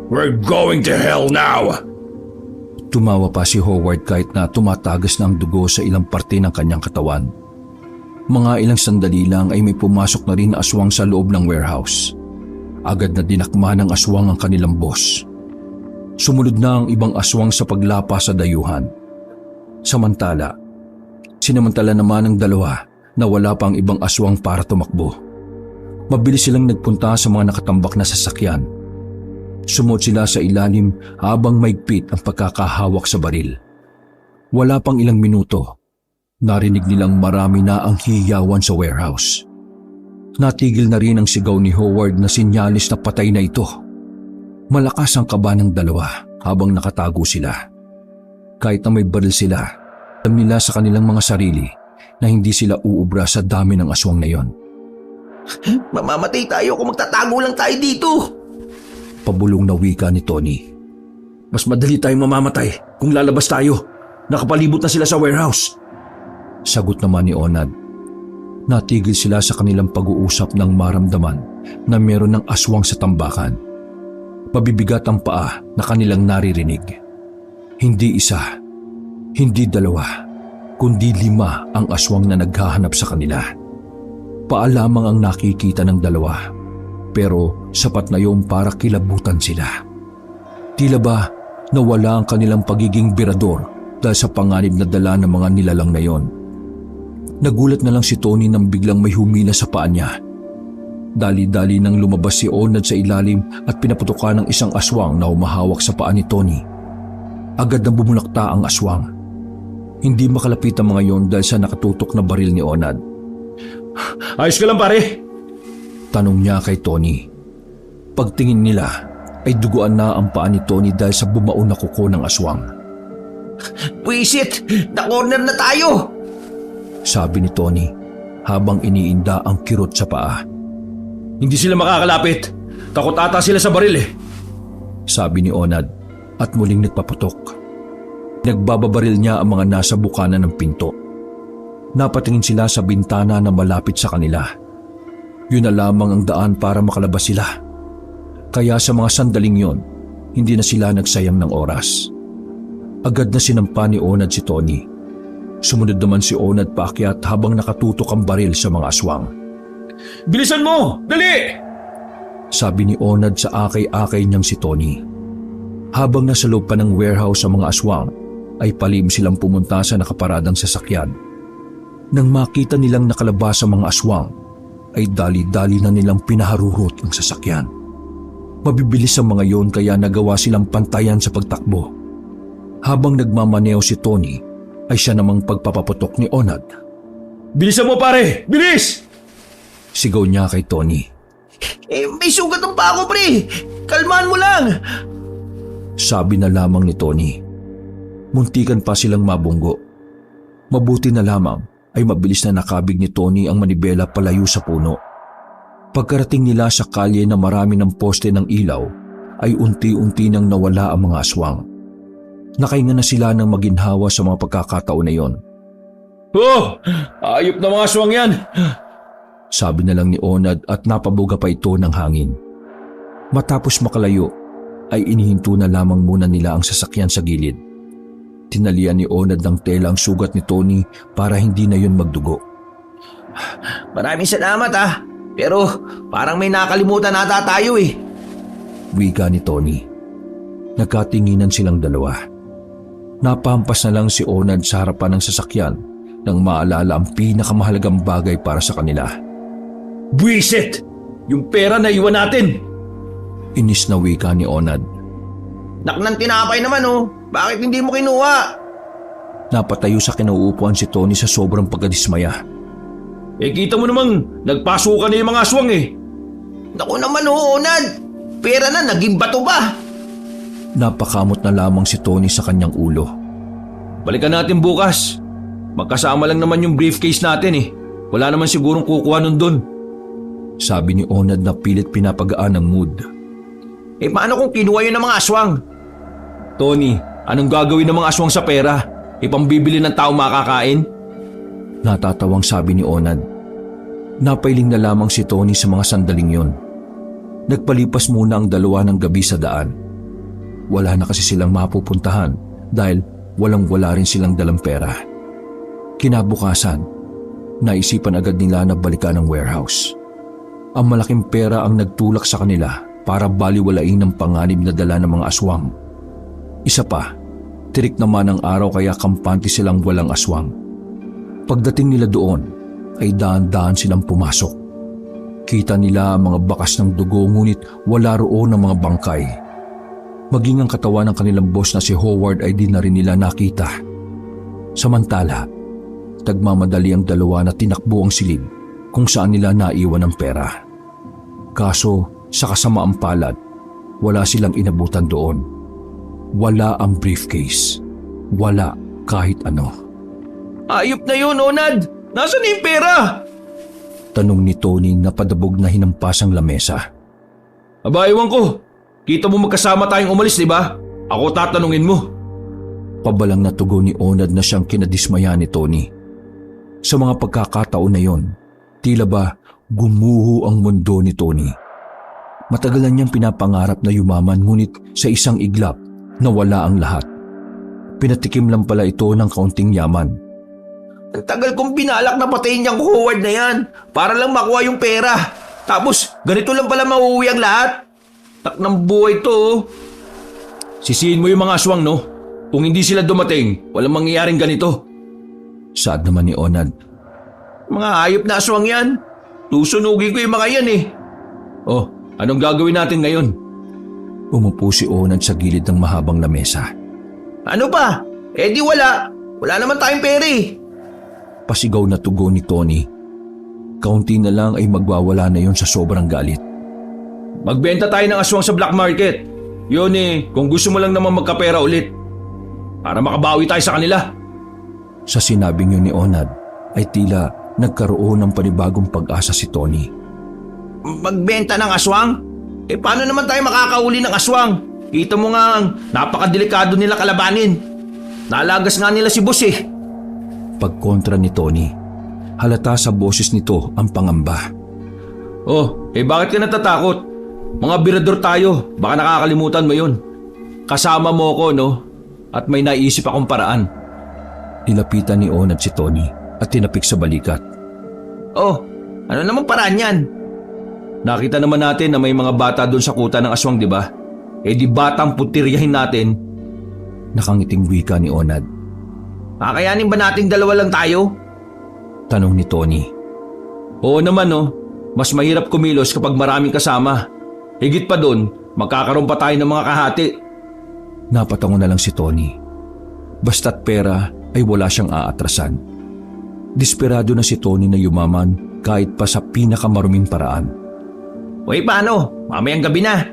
We're going to hell now. Tumawa pa si Howard kahit na tumatagas na ang dugo sa ilang parte ng kanyang katawan. Mga ilang sandali lang ay may pumasok na rin na aswang sa loob ng warehouse. Agad na dinakma ng aswang ang kanilang boss. Sumunod na ang ibang aswang sa paglapa sa dayuhan. Samantala naman ng dalawa na wala pang ibang aswang para tumakbo. Mabilis silang nagpunta sa mga nakatambak na sasakyan. Sumuot sila sa ilalim habang maigpit ang pagkakahawak sa baril. Wala pang ilang minuto, narinig nilang marami na ang hiyawan sa warehouse. Natigil na rin ang sigaw ni Howard na sinyalis na patay na ito. Malakas ang kaba ng dalawa habang nakatago sila. Kahit na may baril sila, alam nila sa kanilang mga sarili na hindi sila uubra sa dami ng aswang na yon. Mamamatay tayo kung magtatago lang tayo dito. Pabulong na wika ni Tony. Mas madali tayong mamamatay kung lalabas tayo. Nakapalibot na sila sa warehouse. Sagot naman ni Onad. Natigil sila sa kanilang pag-uusap nang maramdaman na meron ng aswang sa tambakan. Pabibigat ang paa na kanilang naririnig. Hindi isa, hindi dalawa, kundi 5 ang aswang na naghahanap sa kanila. Paa lamang ang nakikita ng dalawa, pero sapat na yun para kilabutan sila. Tila ba nawala ang kanilang pagiging birador dahil sa panganib na dala ng mga nilalang na yon. Nagulat na lang si Tony nang biglang may humila sa paa niya. Dali-dali nang lumabas si Onad sa ilalim at pinaputukan ng isang aswang na humahawak sa paa ni Tony. Agad na bumulakta ang aswang. Hindi makalapit ang mga yon dahil sa nakatutok na baril ni Onad. Ayos ka lang pare? Tanong niya kay Tony. Pagtingin nila ay duguan na ang paa ni Tony dahil sa bumaon na kuko ng aswang. Pwisit! Na-corner na tayo! Sabi ni Tony habang iniinda ang kirot sa paa. Hindi sila makakalapit. Takot ata sila sa baril eh. Sabi ni Onad at muling nagpaputok. Nagbababaril niya ang mga nasa bukana ng pinto. Napatingin sila sa bintana na malapit sa kanila. Yun na lamang ang daan para makalabas sila. Kaya sa mga sandaling yon, hindi na sila nagsayang ng oras. Agad na sinampa ni Onad si Tony. Sumunod naman si Onad paakyat habang nakatutok ang baril sa mga aswang. Bilisan mo! Dali! Sabi ni Onad sa akay-akay niyang si Tony. Habang nasa loob pa ng warehouse ang mga aswang, ay palihim silang pumunta sa nakaparadang sasakyan. Nang makita nilang nakalabas ang mga aswang, ay dali-dali na nilang pinaharurot ang sasakyan. Mabibilis ang mga yon kaya nagawa silang pantayan sa pagtakbo. Habang nagmamaneo si Tony, ay siya namang pagpapaputok ni Onad. Bilisan mo pare! Bilis! Sigaw niya kay Tony. May sugat ang paa ko pre! Kalmahan mo lang! Sabi na lamang ni Tony. Muntikan pa silang mabunggo. Mabuti na lamang ay mabilis na nakabig ni Tony ang manibela palayo sa puno. Pagkarating nila sa kalye na marami ng poste ng ilaw, ay unti-unti nang nawala ang mga aswang. Nakahinga na sila ng maginhawa sa mga pagkakataon na yon. Oh! Ayop na mga aswang yan! Sabi na lang ni Onad at napabuga pa ito ng hangin. Matapos makalayo, ay inihinto na lamang muna nila ang sasakyan sa gilid. Tinalian ni Onad ng tela ang sugat ni Tony para hindi na yun magdugo. Maraming salamat pero parang may nakalimutan ata tayo eh. Wika ni Tony. Nagkatinginan silang dalawa. Napampas na lang si Onad sa harapan ng sasakyan nang maalala ang pinakamahalagang bagay para sa kanila. Buwisit! Yung pera na iwan natin! Inis na wika ni Onad. Naknang tinapay naman Bakit hindi mo kinuha? Napatayo sa kinauupuan si Tony sa sobrang pagkadismaya. Kita mo namang nagpasukan na yung mga aswang eh. Naku naman Onad! Pera na, naging bato ba? Napakamot na lamang si Tony sa kanyang ulo. Balikan natin bukas. Magkasama lang naman yung briefcase natin eh. Wala naman sigurong kukuha nun dun. Sabi ni Onad na pilit pinapagaan ang mood. Paano kung kinuha yun ng mga aswang? Tony, anong gagawin ng mga aswang sa pera? Ipambibili ng tao makakain? Natatawang sabi ni Onad. Napailing na lamang si Tony sa mga sandaling yon. Nagpalipas muna ang dalawa ng gabi sa daan. Wala na kasi silang mapupuntahan dahil walang-wala rin silang dalang pera. Kinabukasan, naisipan agad nila na balikan ang warehouse. Ang malaking pera ang nagtulak sa kanila para baliwalain ng panganib na dala ng mga aswang. Isa pa, tirik naman ang araw kaya kampante silang walang aswang. Pagdating nila doon, ay daan-daan silang pumasok. Kita nila ang mga bakas ng dugo ngunit wala roon ang mga bangkay. Maging ang katawan ng kanilang boss na si Howard ay di na rin nila nakita. Samantala, tagmamadali ang dalawa na tinakbo ang silid kung saan nila naiwan ang pera. Kaso sa kasamaang palad, wala silang inabutan doon. Wala ang briefcase. Wala kahit ano. Ayop na yun, Onad! Nasaan na yung pera? Tanong ni Tony na padabog na hinampas ang lamesa. Aba, ewan ko. Kita mo magkasama tayong umalis, di ba? Ako tatanungin mo. Pabalang na tugon ni Onad na siyang kinadismaya ni Tony. Sa mga pagkakataon na yon, tila ba gumuho ang mundo ni Tony. Matagal na niyang pinapangarap na yumaman ngunit sa isang iglap nawala ang lahat. Pinatikim lang pala ito ng kaunting yaman. Ang tagal kong binalak na patayin niyang Howard na yan para lang makuha yung pera. Tapos, ganito lang pala mauuwi ang lahat. Tak ng buhay to. Sisihin mo yung mga aswang, no? Kung hindi sila dumating, walang mangyayaring ganito. Saad naman ni Onad. Mga hayop na aswang yan. Tusunugin ko yung mga yan eh. Oh, anong gagawin natin ngayon? Umupo si Onad sa gilid ng mahabang lamesa. Ano pa? Eh di wala. Wala naman tayong pera eh. Pasigaw na tugon ni Tony. Kaunti na lang ay magwawala na yon sa sobrang galit. Magbenta tayo ng aswang sa black market. Yun eh, kung gusto mo lang naman magkapera ulit. Para makabawi tayo sa kanila. Sa sinabing yun ni Onad, ay tila nagkaroon ng panibagong pag-asa si Tony. Magbenta ng aswang? Eh paano naman tayo makakauli ng aswang? Kita mo nga ang napakadelikado nila kalabanin. Nalagas nga nila si boss eh. Pagkontra ni Tony, halata sa boses nito ang pangamba. Oh, eh bakit ka natatakot? Mga birador tayo, baka nakakalimutan mo yun. Kasama mo ko, no? At may naisip akong paraan. Nilapitan ni Onad si Tony at tinapik sa balikat. Oh, ano namang paraan yan? Nakita naman natin na may mga bata doon sa kuta ng aswang, di ba? Eh di batang putiryahin natin. Nakangiting wika ni Onad. Kakayanin ba nating dalawa lang tayo? Tanong ni Tony. Oo naman, no? Mas mahirap kumilos kapag maraming kasama. Higit pa doon, magkakaroon pa tayo ng mga kahati. Napatango na lang si Tony. Basta't pera ay wala siyang aatrasan. Desperado na si Tony na yumaman kahit pa sa pinakamaruming paraan. Uy, paano? Mamayang gabi na.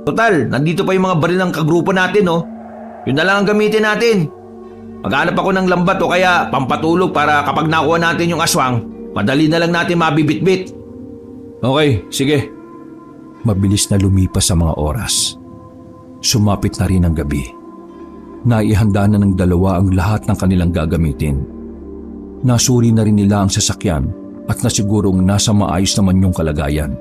Total, nandito pa yung mga baril ng kagrupo natin, no? Yun na lang ang gamitin natin. Maghanap ako ng lambat o kaya pampatulog para kapag nakuha natin yung aswang, madali na lang natin mabibitbit. Okay, sige. Mabilis na lumipas sa mga oras. Sumapit na rin ang gabi. Naihanda na ng dalawa ang lahat ng kanilang gagamitin. Nasuri na rin nila ang sasakyan at nasigurong nasa maayos naman yung kalagayan.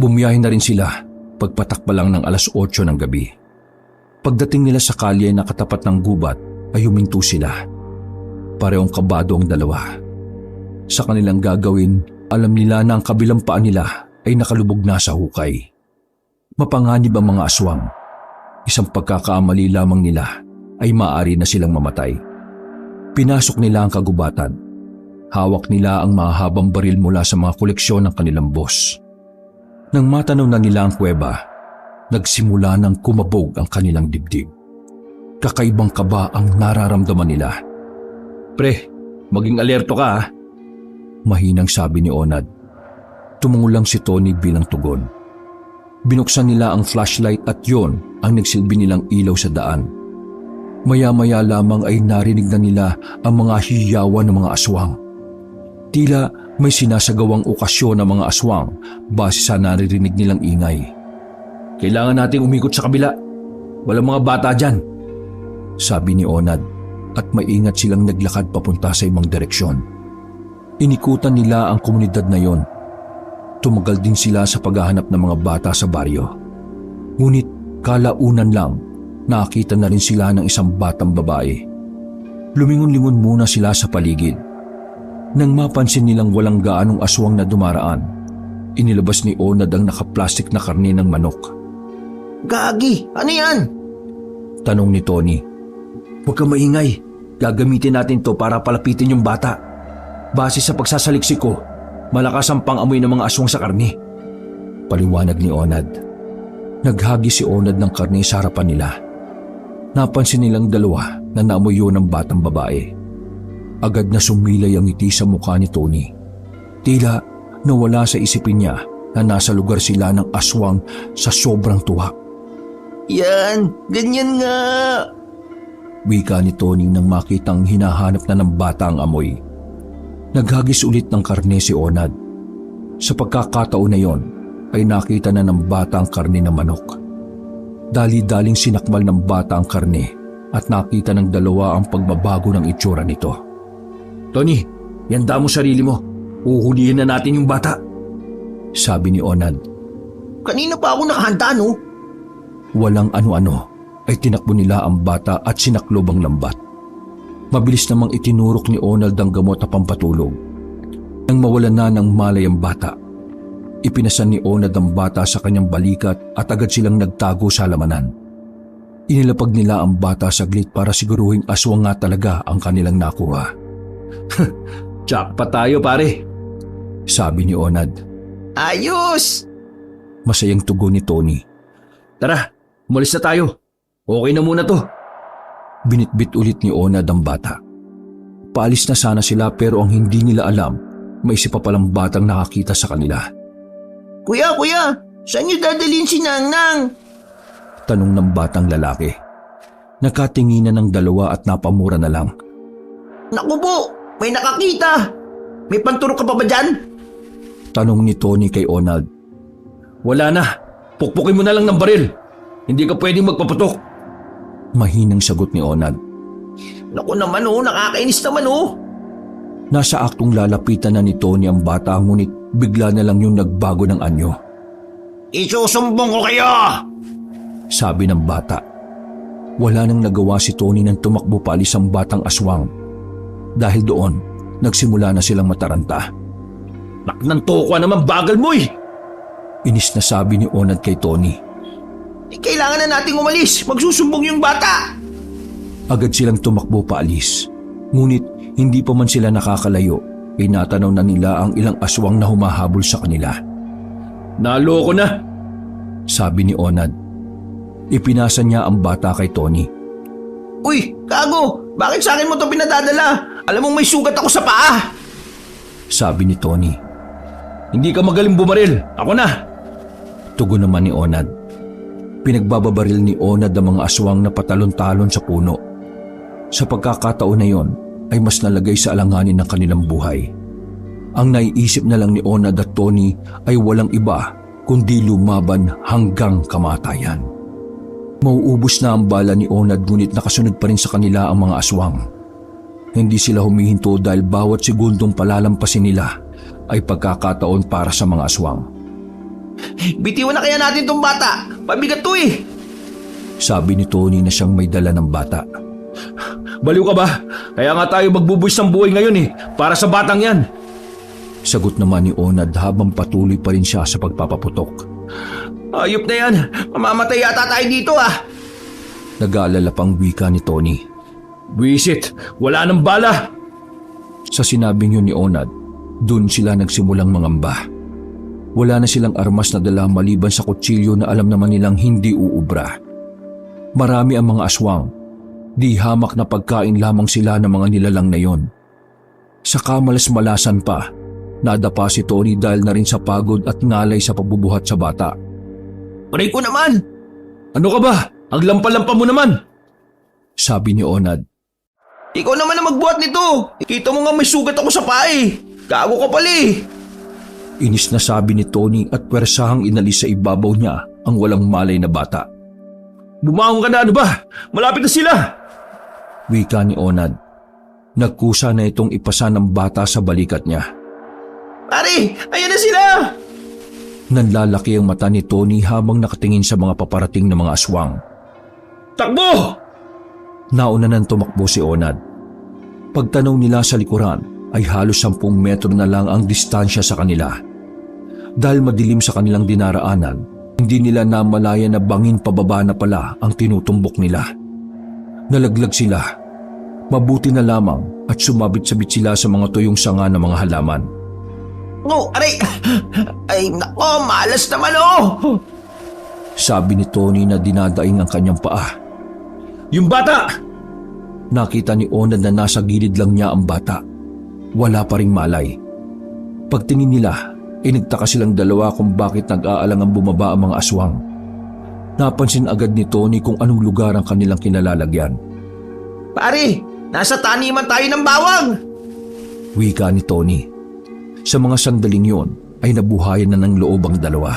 Bumiyahe na rin sila pagpatak pa lang ng 8:00 ng gabi. Pagdating nila sa kalye na katapat ng gubat ay huminto sila. Parehong kabado ang dalawa. Sa kanilang gagawin, alam nila na ang kabilang paa nila ay nakalubog na sa hukay. Mapanganib ang mga aswang. Isang pagkakamali lamang nila ay maaari na silang mamatay. Pinasok nila ang kagubatan. Hawak nila ang mahahabang baril mula sa mga koleksyon ng kanilang boss. Nang matanaw na nila ang kuweba, nagsimula ng kumabog ang kanilang dibdib. Kakaibang kaba ang nararamdaman nila. Pre, maging alerto ka ha. Mahinang sabi ni Onad. Tumungo lang si Tony bilang tugon. Binuksan nila ang flashlight at yon ang nagsilbi nilang ilaw sa daan. Maya-maya lamang ay narinig na nila ang mga hiyawan ng mga aswang. Tila may sinasagawang okasyon ng mga aswang base sa naririnig nilang ingay. Kailangan nating umikot sa kabila. Walang mga bata dyan. Sabi ni Onad. at maingat silang naglakad papunta sa ibang direksyon. Inikutan nila ang komunidad na yon. Tumagal din sila sa paghahanap ng mga bata sa baryo. Ngunit kalaunan lang, nakita na rin sila ng isang batang babae. Lumingon-lingon muna sila sa paligid. Nang mapansin nilang walang gaanong aswang na dumaraan, inilabas ni Onad ang nakaplastik na karne ng manok. Gagi, ano yan? Tanong ni Tony. Huwag kang maingay. Gagamitin natin to para palapitin yung bata. Base sa pagsasaliksik ko, malakas ang pang-amoy ng mga aswang sa karne. Paliwanag ni Onad. Naghagi si Onad ng karne sa harapan nila. Napansin nilang dalawa na naamoy yun ng batang babae. Agad na sumilay ang ngiti sa mukha ni Tony. Tila nawala sa isipin niya na nasa lugar sila ng aswang sa sobrang tuwa. Yan, ganyan nga. Wika ni Tony nang makitang hinahanap na ng bata ang amoy. Naghagis ulit ng karne si Onad. Sa pagkakataon na yon ay nakita na ng bata ang karne ng manok. Dali-daling sinakmal ng bata ang karne at nakita ng dalawa ang pagbabago ng itsura nito. Tony, yanda mo sarili mo. Uhulihin na natin yung bata. Sabi ni Onad. Kanina pa ako nakahanda, no? Walang ano-ano ay tinakbo nila ang bata at sinaklob ang lambat. Mabilis namang itinurok ni Onald ang gamot na pampatulog. Nang mawalan na ng malay ang bata, ipinasan ni Onald ang bata sa kanyang balikat at agad silang nagtago sa halamanan. Inilapag nila ang bata saglit para siguruhin aswang nga talaga ang kanilang nakuha. Jackpot tayo pare, sabi ni Onad. Ayos! Masayang tugon ni Tony. Tara, umalis na tayo. Okay na muna to. Binitbit ulit ni Onad ang bata. Paalis na sana sila pero ang hindi nila alam, may isa pa palang batang nakakita sa kanila. Kuya, saan niyo dadalhin si Nangnang? Tanong ng batang lalaki. Nakatinginan ng dalawa at napamura na lang. Naku po, may nakakita. May panturok ka pa ba dyan? Tanong ni Tony kay Onald. Wala na, pukpukin mo na lang ng baril. Hindi ka pwedeng magpaputok. Mahinang sagot ni Onad. Naku naman nakakainis naman Nasa aktong lalapitan na ni Tony ang bata ngunit bigla na lang yung nagbago ng anyo. Isusumbong ko kayo! Sabi ng bata. Wala nang nagawa si Tony nang tumakbo paalis ang batang aswang. Dahil doon, nagsimula na silang mataranta. Naknanto ko naman bagal mo eh! Inis na sabi ni Onad kay Tony. Kailangan na nating umalis. Magsusumbong yung bata. Agad silang tumakbo paalis. Ngunit hindi pa man sila nakakalayo, natanaw na nila ang ilang aswang na humahabol sa kanila. Naloko na, sabi ni Onad. Ipinasa niya ang bata kay Tony. Uy, gago! Bakit sa akin mo ito pinadadala? Alam mong may sugat ako sa paa. Sabi ni Tony. Hindi ka magaling bumaril. Ako na. Tugon naman ni Onad. Pinagbababaril ni Onad ang mga aswang na patalon-talon sa puno. Sa pagkakataon na yon ay mas nalagay sa alanganin ng kanilang buhay. Ang naiisip na lang ni Onad at Tony ay walang iba kundi lumaban hanggang kamatayan. Mauubos na ang bala ni Onad ngunit nakasunod pa rin sa kanila ang mga aswang. Hindi sila humihinto dahil bawat segundong palalampasin nila ay pagkakataon para sa mga aswang. Bitiwan na kaya natin tong bata. Pabigat to eh. Sabi ni Tony na siyang may dala ng bata. Baliw ka ba? Kaya nga tayo magbubuwis ng buhay ngayon eh. Para sa batang yan. Sagot naman ni Onad habang patuloy pa rin siya sa pagpapaputok. Ayop na yan. Mamamatay yata tayo dito ah. Nag-aalala pang wika ni Tony. Buwisit, wala nang bala. Sa sinabing yun ni Onad, dun sila nagsimulang mangamba. Wala na silang armas na dala maliban sa kutsilyo na alam naman nilang hindi uubra. Marami ang mga aswang. Di hamak na pagkain lamang sila ng mga nilalang na yon. Sa kamalas-malasan pa, nadapa si Tony dahil na rin sa pagod at ngalay sa pagbubuhat sa bata. Paray ko naman! Ano ka ba? Ang lampa-lampa mo naman! Sabi ni Onad. Ikaw naman ang magbuhat nito. Kita mo nga may sugat ako sa paa eh. Gago ka pala eh. Inis na sabi ni Tony at pwersahang inalis sa ibabaw niya ang walang malay na bata. Bumangon ka na, ano ba? Malapit na sila! Wika ni Onad. Nagkusa na itong ipasa ng bata sa balikat niya. Pare, ayan na sila! Nanlalaki ang mata ni Tony habang nakatingin sa mga paparating na mga aswang. Takbo! Nauna nang tumakbo si Onad. Pagtanaw nila sa likuran ay halos 10 metro na lang ang distansya sa kanila. Dahil madilim sa kanilang dinaraanan, hindi nila namalaya na bangin pababa na pala ang tinutumbok nila. Nalaglag sila. Mabuti na lamang at sumabit-sabit sila sa mga tuyong sanga ng mga halaman. Oh, aray! Ay, nako, malas naman oh! Sabi ni Tony na dinadaing ang kanyang paa. Yung bata! Nakita ni Onad na nasa gilid lang niya ang bata. Wala pa ring malay. Pagtingin nila, nagtaka silang dalawa kung bakit nag-aalangang bumaba ang mga aswang. Napansin agad ni Tony kung anong lugar ang kanilang kinalalagyan. Pare, nasa taniman tayo ng bawang! Wika ni Tony. Sa mga sandaling yon ay nabuhayan na ng loob ang dalawa.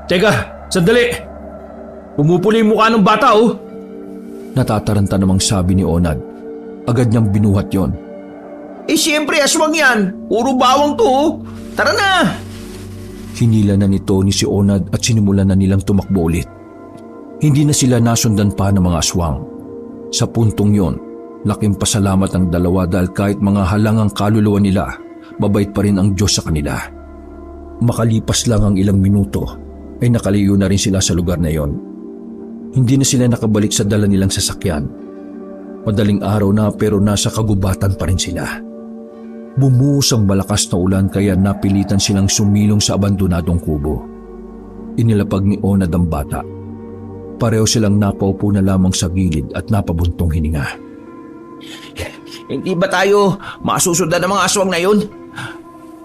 Teka, sandali! Pumupuli yung mukha ng bata oh! Natataranta namang sabi ni Onad. Agad niyang binuhat yon. Eh siyempre, aswang yan. Puro bawang to oh. Tara na! Hinila na ni Tony si Onad at sinimulan na nilang tumakbo ulit. Hindi na sila nasundan pa ng mga aswang. Sa puntong yon, laking pasalamat ang dalawa dahil kahit mga halangang kaluluwa nila, mabait pa rin ang Diyos sa kanila. Makalipas lang ang ilang minuto, ay nakalayo na rin sila sa lugar na yon. Hindi na sila nakabalik sa dala nilang sasakyan. Madaling araw na pero nasa kagubatan pa rin sila. Bumuhos ang malakas na ulan kaya napilitan silang sumilong sa abandonadong kubo. Inilapag ni Onad ang bata. Pareho silang napaupo na lamang sa gilid at napabuntong hininga. Hindi ba tayo masusundan ng mga aswang na yun?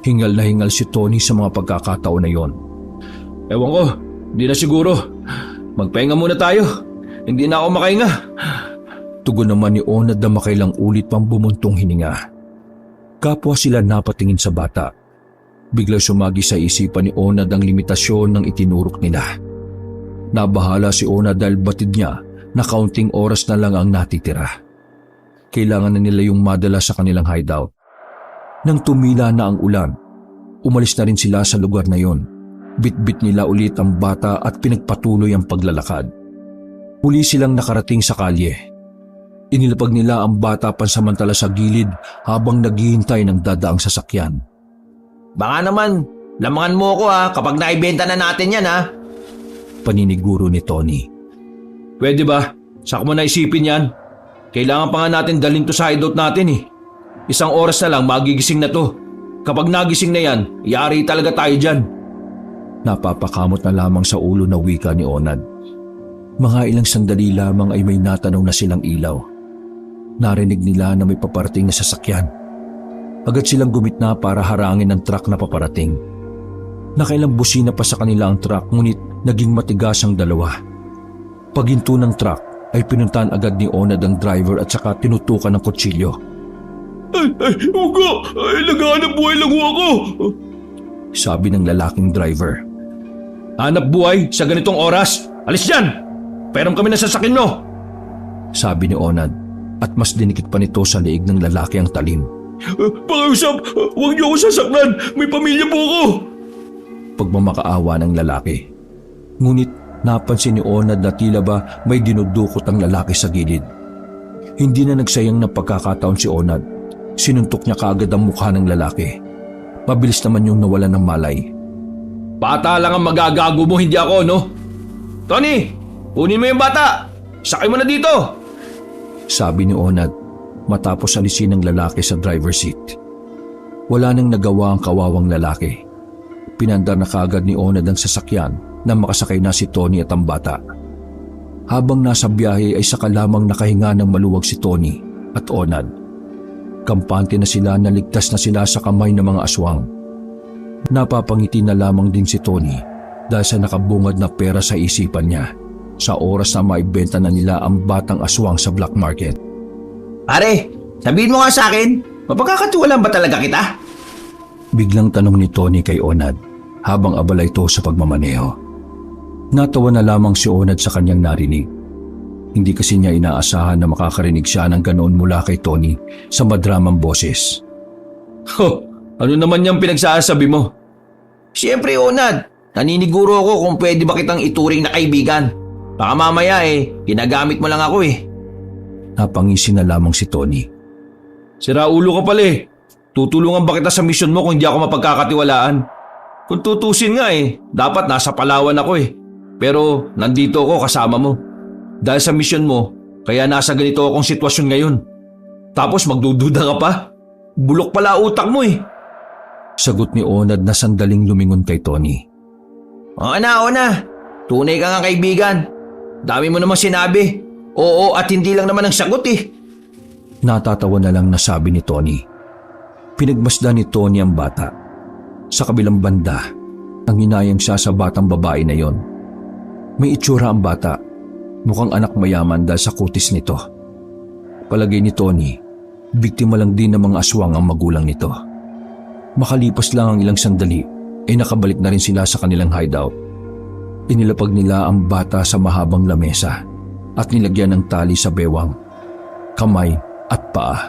Hingal na hingal si Tony sa mga pagkakataon na yon. Ewan ko, hindi na siguro. Magpahinga muna tayo. Hindi na ako makahinga. Tugon naman ni Onad na makailang ulit pang bumuntong hininga. Kapwa sila napatingin sa bata. Biglang sumagi sa isipan ni Onad ang limitasyon ng itinurok nila. Nabahala si Onad dahil batid niya na kaunting oras na lang ang natitira. Kailangan na nila yung madala sa kanilang hideout. Nang tumila na ang ulan, umalis na rin sila sa lugar na yon. Bitbit nila ulit ang bata at pinagpatuloy ang paglalakad. Muli silang nakarating sa kalye. Inilapag nila ang bata pansamantala sa gilid habang naghihintay ng dadaang sasakyan. Baka naman, lamangan mo ko ha kapag naibenta na natin yan ha. Paniniguro ni Tony. Pwede ba? Saka mo na isipin yan. Kailangan pa nga natin dalhin to sa hideout natin eh. 1 oras na lang magigising na to. Kapag nagising na yan, yari talaga tayo dyan. Napapakamot na lamang sa ulo na wika ni Onad. Mga ilang sandali lamang ay may natanaw na silang ilaw. Narinig nila na may paparating na sasakyan. Agad silang gumitna para harangin ang truck na paparating. Nakailang busina pa sa kanila ang truck ngunit naging matigas ang dalawa. Paghinto ng truck ay pinuntahan agad ni Onad ang driver at saka tinutukan ng kutsilyo. Uga! Naghahanap buhay lang ako! Sabi ng lalaking driver. Hanap buhay sa ganitong oras? Alis dyan! Peram kami na sasakin mo! Sabi ni Onad at mas dinikit pa nito sa liig ng lalaki ang talim. Pakiusap! Huwag niyo ako sasaklan! May pamilya po ako! Pagmamakaawa ng lalaki. Ngunit napansin ni Onad na tila ba may dinudukot ang lalaki sa gilid. Hindi na nagsayang ng pagkakataon si Onad. Sinuntok niya kaagad ang mukha ng lalaki. Mabilis naman yung nawalan ng malay. Bata lang ang magagago mo, hindi ako, no? Tony! Kunin mo yung bata! Sakay mo na dito! Sabi ni Onad matapos alisin ng lalaki sa driver's seat. Wala nang nagawa ang kawawang lalaki. Pinandar na kaagad ni Onad ang sasakyan na makasakay na si Tony at ang bata. Habang nasa biyahe ay saka lamang nakahinga ng maluwag si Tony at Onad. Kampante na sila na ligtas na sila sa kamay ng mga aswang. Napapangiti na lamang din si Tony dahil sa nakabungad na pera sa isipan niya sa oras na maibenta na nila ang batang aswang sa black market. Pare, sabihin mo nga sa akin, mapagkakatiwalaan ba talaga kita? Biglang tanong ni Tony kay Onad habang abala ito sa pagmamaneho. Natawa na lamang si Onad sa kanyang narinig. Hindi kasi niya inaasahan na makakarinig siya ng ganoon mula kay Tony sa madramang boses. Ano naman yung pinagsasabi mo? Siyempre, Onad. Naniniguro ako kung pwede ba kitang ituring na kaibigan. Baka mamaya ginagamit mo lang ako Napangisi na lamang si Tony. Sira ulo ka pala eh. Tutulungan ba kita sa misyon mo kung hindi ako mapagkakatiwalaan? Kung tutusin nga dapat nasa Palawan ako Pero nandito ako kasama mo. Dahil sa misyon mo, kaya nasa ganito akong sitwasyon ngayon. Tapos magdududa ka pa? Bulok pala utak mo Sagot ni Onad na sandaling lumingon kay Tony. Oo na. Tunay ka nga kaibigan. Dami mo namang sinabi. Oo at hindi lang naman ang sagot Natatawa na lang na sabi ni Tony. Pinagmasdan ni Tony ang bata. Sa kabilang banda, ang hinayang siya sa batang babae na yon. May itsura ang bata. Mukhang anak mayaman dahil sa kutis nito. Palagay ni Tony, biktima lang din ng mga aswang ang magulang nito. Makalipas lang ang ilang sandali, nakabalik na rin sila sa kanilang hideout. Inilapag nila ang bata sa mahabang lamesa at nilagyan ng tali sa bewang, kamay at paa.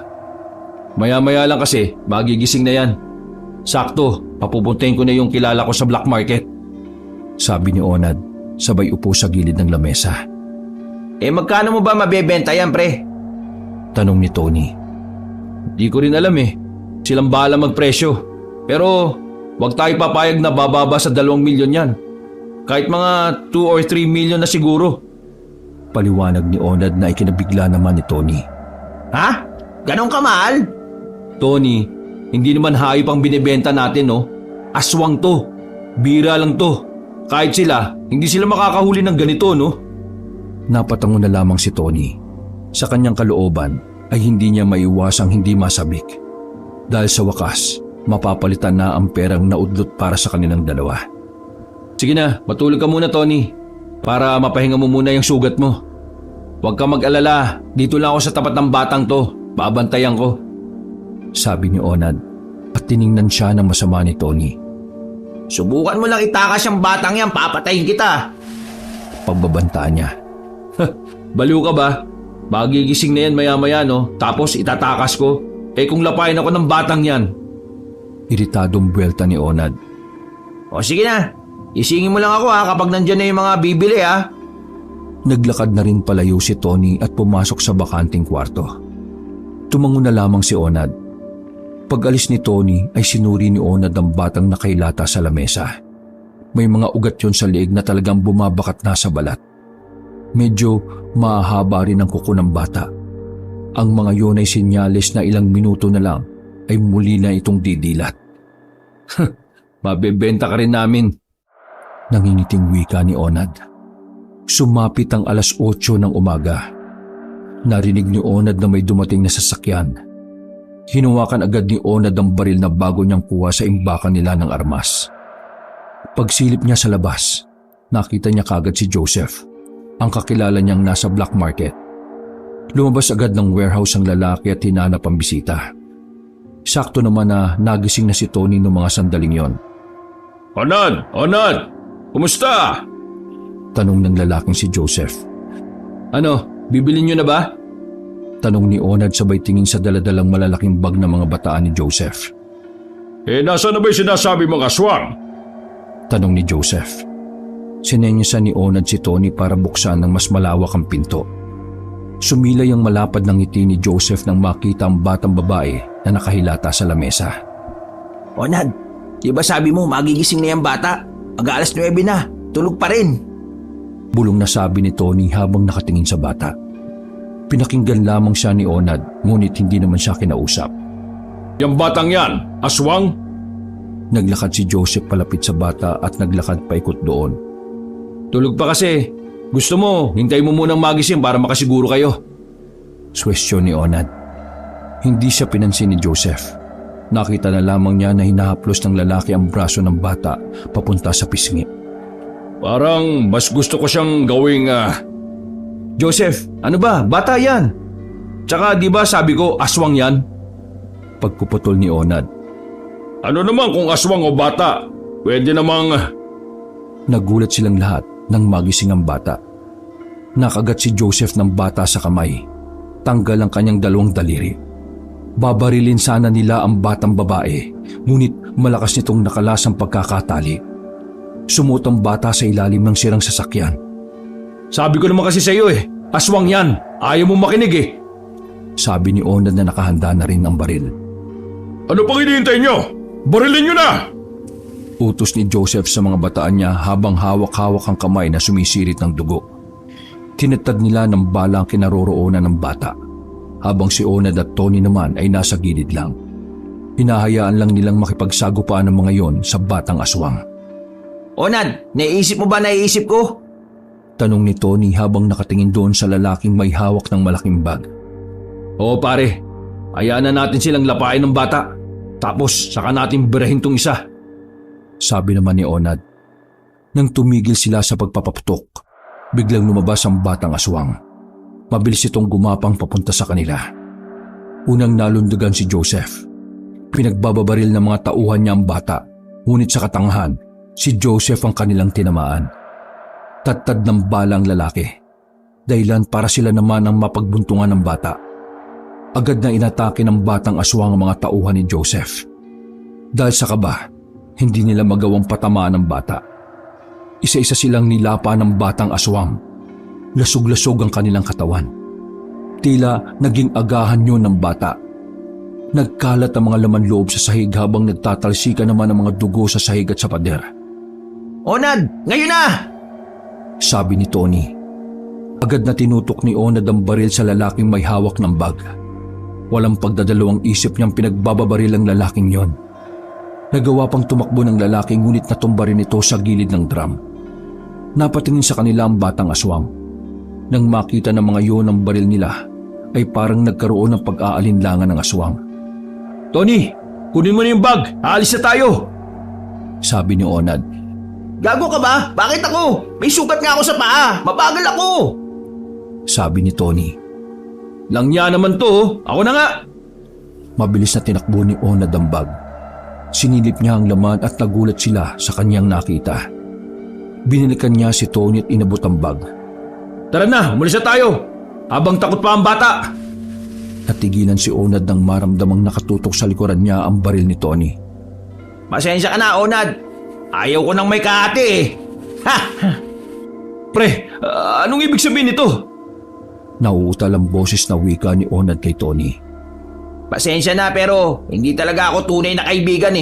Maya-maya lang kasi, magigising na yan. Sakto, papupuntahin ko na yung kilala ko sa black market. Sabi ni Onad, sabay upo sa gilid ng lamesa. Magkano mo ba mabebenta yan, pre? Tanong ni Tony. Di ko rin alam Silang bahala magpresyo. Pero wag tayo papayag na bababa sa 2 milyon yan. Kahit mga 2 or 3 milyon na siguro. Paliwanag ni Onad na ikinabigla naman ni Tony. Ha? Ganon ka mahal? Tony, hindi naman hayop ang binibenta natin Aswang to. Bira lang to. Kahit sila, hindi sila makakahuli ng ganito Napatango na lamang si Tony. Sa kanyang kalooban ay hindi niya maiwasang hindi masabik. Dahil sa wakas, mapapalitan na ang perang naudlot para sa kanilang dalawa. Sige na, matulog ka muna Tony. Para mapahinga mo muna yung sugat mo. Huwag ka mag-alala, dito lang ako sa tapat ng batang to. Babantayan ko. Sabi ni Onad at tiningnan siya ng masama ni Tony. Subukan mo lang itakas yung batang yan, papatayin kita. Pagbabantaan niya. Baliw ka ba? Magigising na yan maya-maya tapos itatakas ko. Kung lapayin ako ng batang yan. Iritadong buwelta ni Onad. O sige na, isingin mo lang ako kapag nandyan na yung mga bibili Naglakad na rin palayo si Tony at pumasok sa bakanting kwarto. Tumango na lamang si Onad. Pag-alis ni Tony ay sinuri ni Onad ang batang nakailata sa lamesa. May mga ugat yon sa leeg na talagang bumabakat na sa balat. Medyo mahaba rin ang kuko ng bata. Ang mga yon ay senyales na ilang minuto na lang ay muli na itong didilat. Mabebenta ka rin namin. Nangingiting wika ni Onad. Sumapit ang 8:00 ng umaga. Narinig ni Onad na may dumating na sasakyan. Hinuwakan agad ni Onad ang baril na bago niyang kuha sa imbakan nila ng armas. Pagsilip niya sa labas, nakita niya kagad si Joseph, ang kakilala niyang nasa black market. Lumabas agad ng warehouse ang lalaki at hinanap ang bisita. Sakto naman na nagising na si Tony noong mga sandaling yon. Onad! Kumusta? Tanong ng lalaking si Joseph. Ano, bibili niyo na ba? Tanong ni Onad sabay tingin sa daladalang malalaking bag ng mga bataan ni Joseph. Nasaan na ba yung sinasabi mong aswang? Tanong ni Joseph. Sinenyasan ni Onad si Tony para buksan ng mas malawak ang pinto. Sumilay ang malapad ng ngiti ni Joseph nang makita ang batang babae na nakahilata sa lamesa. Onad, di ba sabi mo magigising na yung bata? Mag-alas 9 na, tulog pa rin. Bulong na sabi ni Tony habang nakatingin sa bata. Pinakinggan lamang siya ni Onad, ngunit hindi naman siya kinausap. Yung batang yan, aswang? Naglakad si Joseph palapit sa bata at naglakad paikot doon. Tulog pa kasi. Gusto mo, hintay mo munang magising para makasiguro kayo. Suwestyon ni Onad. Hindi siya pinansin ni Joseph. Nakita na lamang niya na hinahaplos ng lalaki ang braso ng bata papunta sa pisngi. Parang mas gusto ko siyang gawing... Joseph, ano ba? Bata yan! Tsaka di ba sabi ko aswang yan? Pagpuputol ni Onad. Ano naman kung aswang o bata? Pwede namang... Nagulat silang lahat nang magising ang bata. Nakagat si Joseph ng bata sa kamay. Tanggal ang kanyang dalawang daliri. Babarilin sana nila ang batang babae, ngunit malakas nitong nakalas ang pagkakatali. Sumuot ang bata sa ilalim ng sirang sasakyan. Sabi ko naman kasi sa iyo aswang yan. Ayaw mong makinig Sabi ni Onad na nakahanda na rin ang baril. Ano pang hinihintay niyo? Barilin niyo na! Utos ni Joseph sa mga bataan niya habang hawak-hawak ang kamay na sumisirit ng dugo. Tinatad nila ng bala ang kinaroroonan ng bata, habang si Onad at Tony naman ay nasa gilid lang. Hinahayaan lang nilang makipagsagupaan ng mga yon sa batang aswang. Onad, naiisip mo ba naiisip ko? Tanong ni Tony habang nakatingin doon sa lalaking may hawak ng malaking bag. Oo pare, hayaan na natin silang lapain ng bata. Tapos saka natin birahin tong isa. Sabi naman ni Onad. Nang tumigil sila sa pagpapaputok, biglang lumabas ang batang aswang. Mabilis itong gumapang papunta sa kanila. Unang nalundagan si Joseph. Pinagbababaril ng mga tauhan niya ang bata, ngunit sa katangahan, si Joseph ang kanilang tinamaan. Tattad ng bala ang lalaki. Dahilan para sila naman ang mapagbuntungan ng bata. Agad na inatake ng batang aswang ang mga tauhan ni Joseph. Dahil sa kaba, hindi nila magawang patamaan ng bata. Isa-isa silang nilapa ng batang aswang. Lasog-lasog ang kanilang katawan. Tila naging agahan yun ng bata. Nagkalat ang mga laman loob sa sahig habang nagtatalsika naman ang mga dugo sa sahig at sa pader. Onad, ngayon na! Sabi ni Tony. Agad na tinutok ni Onad ang baril sa lalaking may hawak ng bag. Walang pagdadalawang isip niyang pinagbababaril ang lalaking yon. Nagawa pang tumakbo ng lalaki ngunit natumba rin ito sa gilid ng drum. Napatingin sa kanila ang batang aswang. Nang makita ng mga yon ang baril nila, ay parang nagkaroon ng pag-aalinlangan ng aswang. Tony, kunin mo na yung bag. Aalis na tayo. Sabi ni Onad. Gago ka ba? Bakit ako? May sugat nga ako sa paa. Mabagal ako. Sabi ni Tony. Langya naman to. Ako na nga. Mabilis na tinakbo ni Onad ang bag. Sinilip niya ang laman at nagulat sila sa kanyang nakita. Binilikan niya si Tony at inabot ang bag. Tara na, umalis na tayo. Habang takot pa ang bata. Natigilan si Onad nang maramdamang nakatutok sa likuran niya ang baril ni Tony. Pasensya ka na, Onad. Ayaw ko nang may kahati Ha! Pre, anong ibig sabihin nito? Nauutal ang boses na wika ni Onad kay Tony. Pasensya na pero hindi talaga ako tunay na kaibigan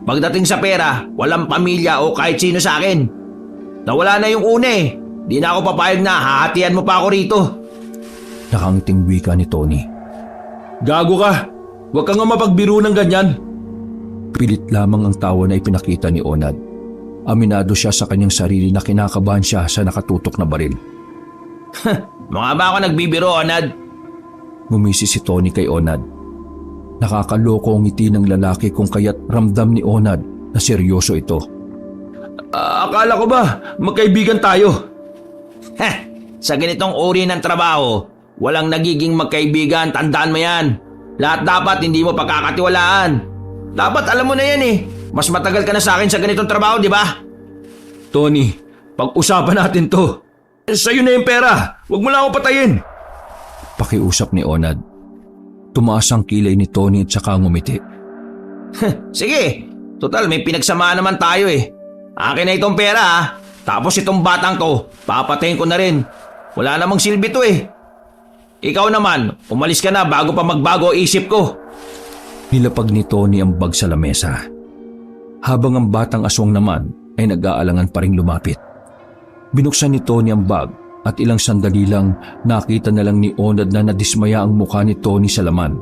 Pagdating sa pera, walang pamilya o kahit sino sa akin. Nawala na yung una Di na ako papayag na hahatian mo pa ako rito. Nakangiting wika ni Tony. Gago ka. Huwag kang nga mapagbiro ng ganyan. Pilit lamang ang tawa na ipinakita ni Onad. Aminado siya sa kanyang sarili na kinakabahan siya sa nakatutok na baril. Mga ba ako nagbibiro, Onad? Ngumisi si Tony kay Onad. Nakakaloko ang ngiti ng lalaki kung kaya't ramdam ni Onad na seryoso ito. Akala ko ba magkaibigan tayo? Sa ganitong uri ng trabaho, walang nagiging magkaibigan, tandaan mo yan. Lahat dapat hindi mo pagkakatiwalaan. Dapat alam mo na yan Mas matagal ka na sa akin sa ganitong trabaho, di ba? Tony, pag-usapan natin to. Sa'yo na yung pera. Huwag mo lang ako patayin. Pakiusap ni Onad. Tumaas ang kilay ni Tony at saka ngumiti. Sige, total may pinagsamaan naman tayo Akin na itong pera Tapos itong batang to, papatayin ko na rin. Wala namang silbi to Ikaw naman, umalis ka na bago pa magbago isip ko. Nilapag ni Tony ang bag sa lamesa. Habang ang batang aswang naman ay nag-aalangan pa ring lumapit. Binuksan ni Tony ang bag at ilang sandali lang nakita na lang ni Onad na nadismaya ang mukha ni Tony sa laman.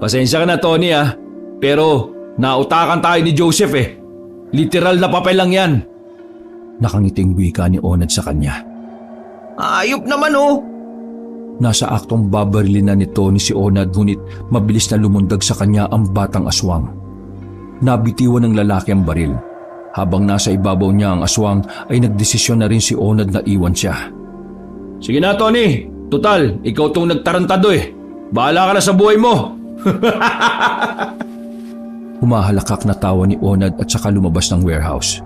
Pasensya ka na Tony pero nautakan tayo ni Joseph Literal na papel lang yan. Nakangiting wika ni Onad sa kanya. Ayop naman Nasa aktong babarilin na ni Tony si Onad ngunit mabilis na lumundag sa kanya ang batang aswang. Nabitiwan ng lalaki ang baril. Habang nasa ibabaw niya ang aswang ay nagdesisyon na rin si Onad na iwan siya. Sige na Tony, total ikaw tong nagtarantado Bahala ka na sa buhay mo. Humahalakak na tawa ni Onad at saka lumabas ng warehouse.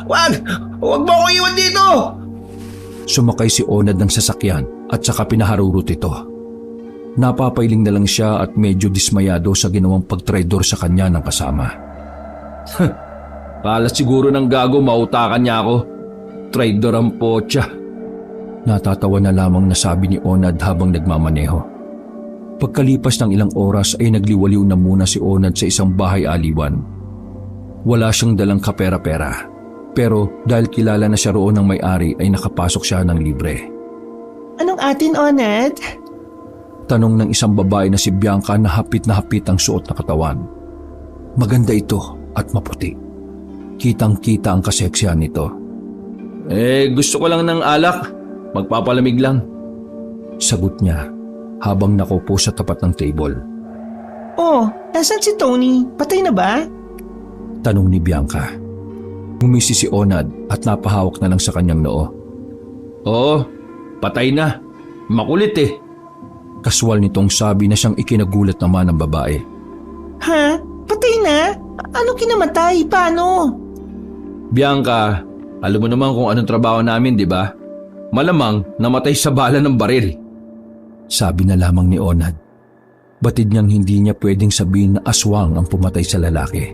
Wag mo akong iwan dito! Sumakay si Onad ng sasakyan at saka pinaharurot ito. Napapailing na lang siya at medyo dismayado sa ginawang pagtraidor sa kanya ng kasama. Kala siguro ng gago mautakan niya ako. Traidor ang potya. Natatawa na lamang nasabi ni Onad habang nagmamaneho. Pagkalipas ng ilang oras ay nagliwaliw na muna si Onad sa isang bahay aliwan. Wala siyang dalang kapera-pera. Pero dahil kilala na siya roon ng may-ari ay nakapasok siya ng libre. Anong atin, Onad? Tanong ng isang babae na si Bianca na hapit ang suot na katawan. Maganda ito at maputi. Kitang-kita ang kaseksihan nito. Gusto ko lang ng alak. Magpapalamig lang. Sagot niya habang nakaupo sa tapat ng table. Oh, nasan si Tony? Patay na ba? Tanong ni Bianca. Ngumisi si Onad at napahawak na lang sa kanyang noo. Oo, patay na. Makulit eh. Kaswal nitong sabi na siyang ikinagulat naman ng babae. Ha? Patay na? Ano kinamatay? Paano? Bianca, alam mo naman kung anong trabaho namin, di ba? Malamang namatay sa bala ng baril. Sabi na lamang ni Onad. Batid niyang hindi niya pwedeng sabihin na aswang ang pumatay sa lalaki.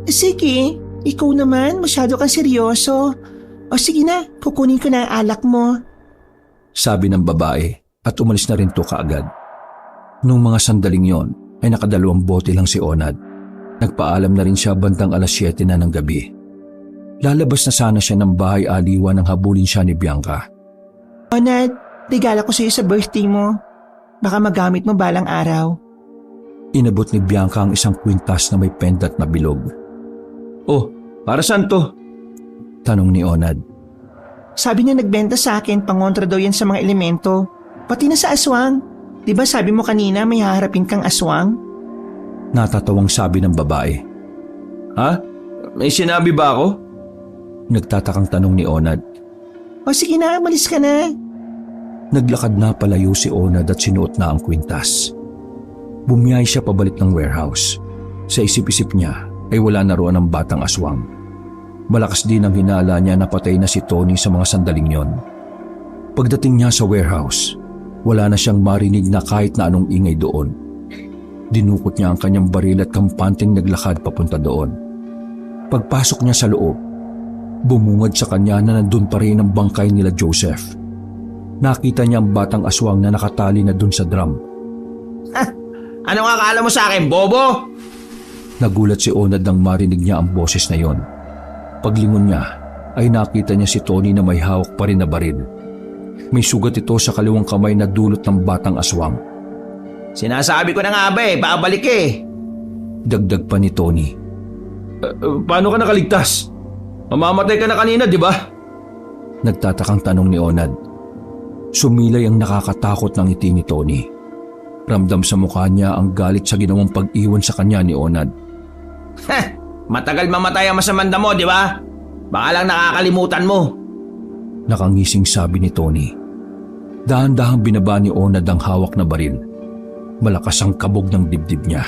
Sige. Ikaw naman, masyado kang seryoso. O sige na, kukunin ko na ang alak mo. Sabi ng babae at umalis na rin to kaagad. Nung mga sandaling yon ay nakadalawang bote lang si Onad. Nagpaalam na rin siya bandang alas 7 na ng gabi. Lalabas na sana siya ng bahay aliwan nang habulin siya ni Bianca. Onad, regalo ko sa iyo sa birthday mo. Baka magamit mo balang araw. Inabot ni Bianca ang isang kwintas na may pendant na bilog. Oh, para saan to? Tanong ni Onad. Sabi niya nagbenta sa akin, pangontra daw yan sa mga elemento. Pati na sa aswang. Di ba sabi mo kanina may haharapin kang aswang? Natatawang sabi ng babae. Ha? May sinabi ba ako? Nagtatakang tanong ni Onad. O sige na, malis ka na. Naglakad na palayo si Onad at sinuot na ang kwintas. Bumiyay siya pabalik ng warehouse. Sa isip-isip niya ay wala na roon ang batang aswang. Malakas din ang hinala niya na patay na si Tony sa mga sandaling yon. Pagdating niya sa warehouse, wala na siyang marinig na kahit na anong ingay doon. Dinukot niya ang kanyang baril at kampanteng naglakad papunta doon. Pagpasok niya sa loob, bumungad sa kanya na nandun pa rin ang bangkay nila Joseph. Nakita niya ang batang aswang na nakatali na dun sa drum. Anong akala mo sa akin, bobo? Nagulat si Onad nang marinig niya ang boses na yon. Paglingon niya ay nakita niya si Tony na may hawak pa rin na baril. May sugat ito sa kaliwang kamay na dulot ng batang aswang. Sinasabi ko na nga ba babalik eh. Dagdag pa ni Tony. Paano ka nakaligtas? Mamamatay ka na kanina, di ba? Nagtatakang tanong ni Onad. Sumilay ang nakakatakot ng ngiti ni Tony. Ramdam sa mukha niya ang galit sa ginawang pag-iwan sa kanya ni Onad. Matagal mamatay ang masamanda mo, di ba? Baka lang nakakalimutan mo. Nakangising sabi ni Tony. Dahan-dahang binaba ni Onad ang hawak na baril. Malakas ang kabog ng dibdib niya.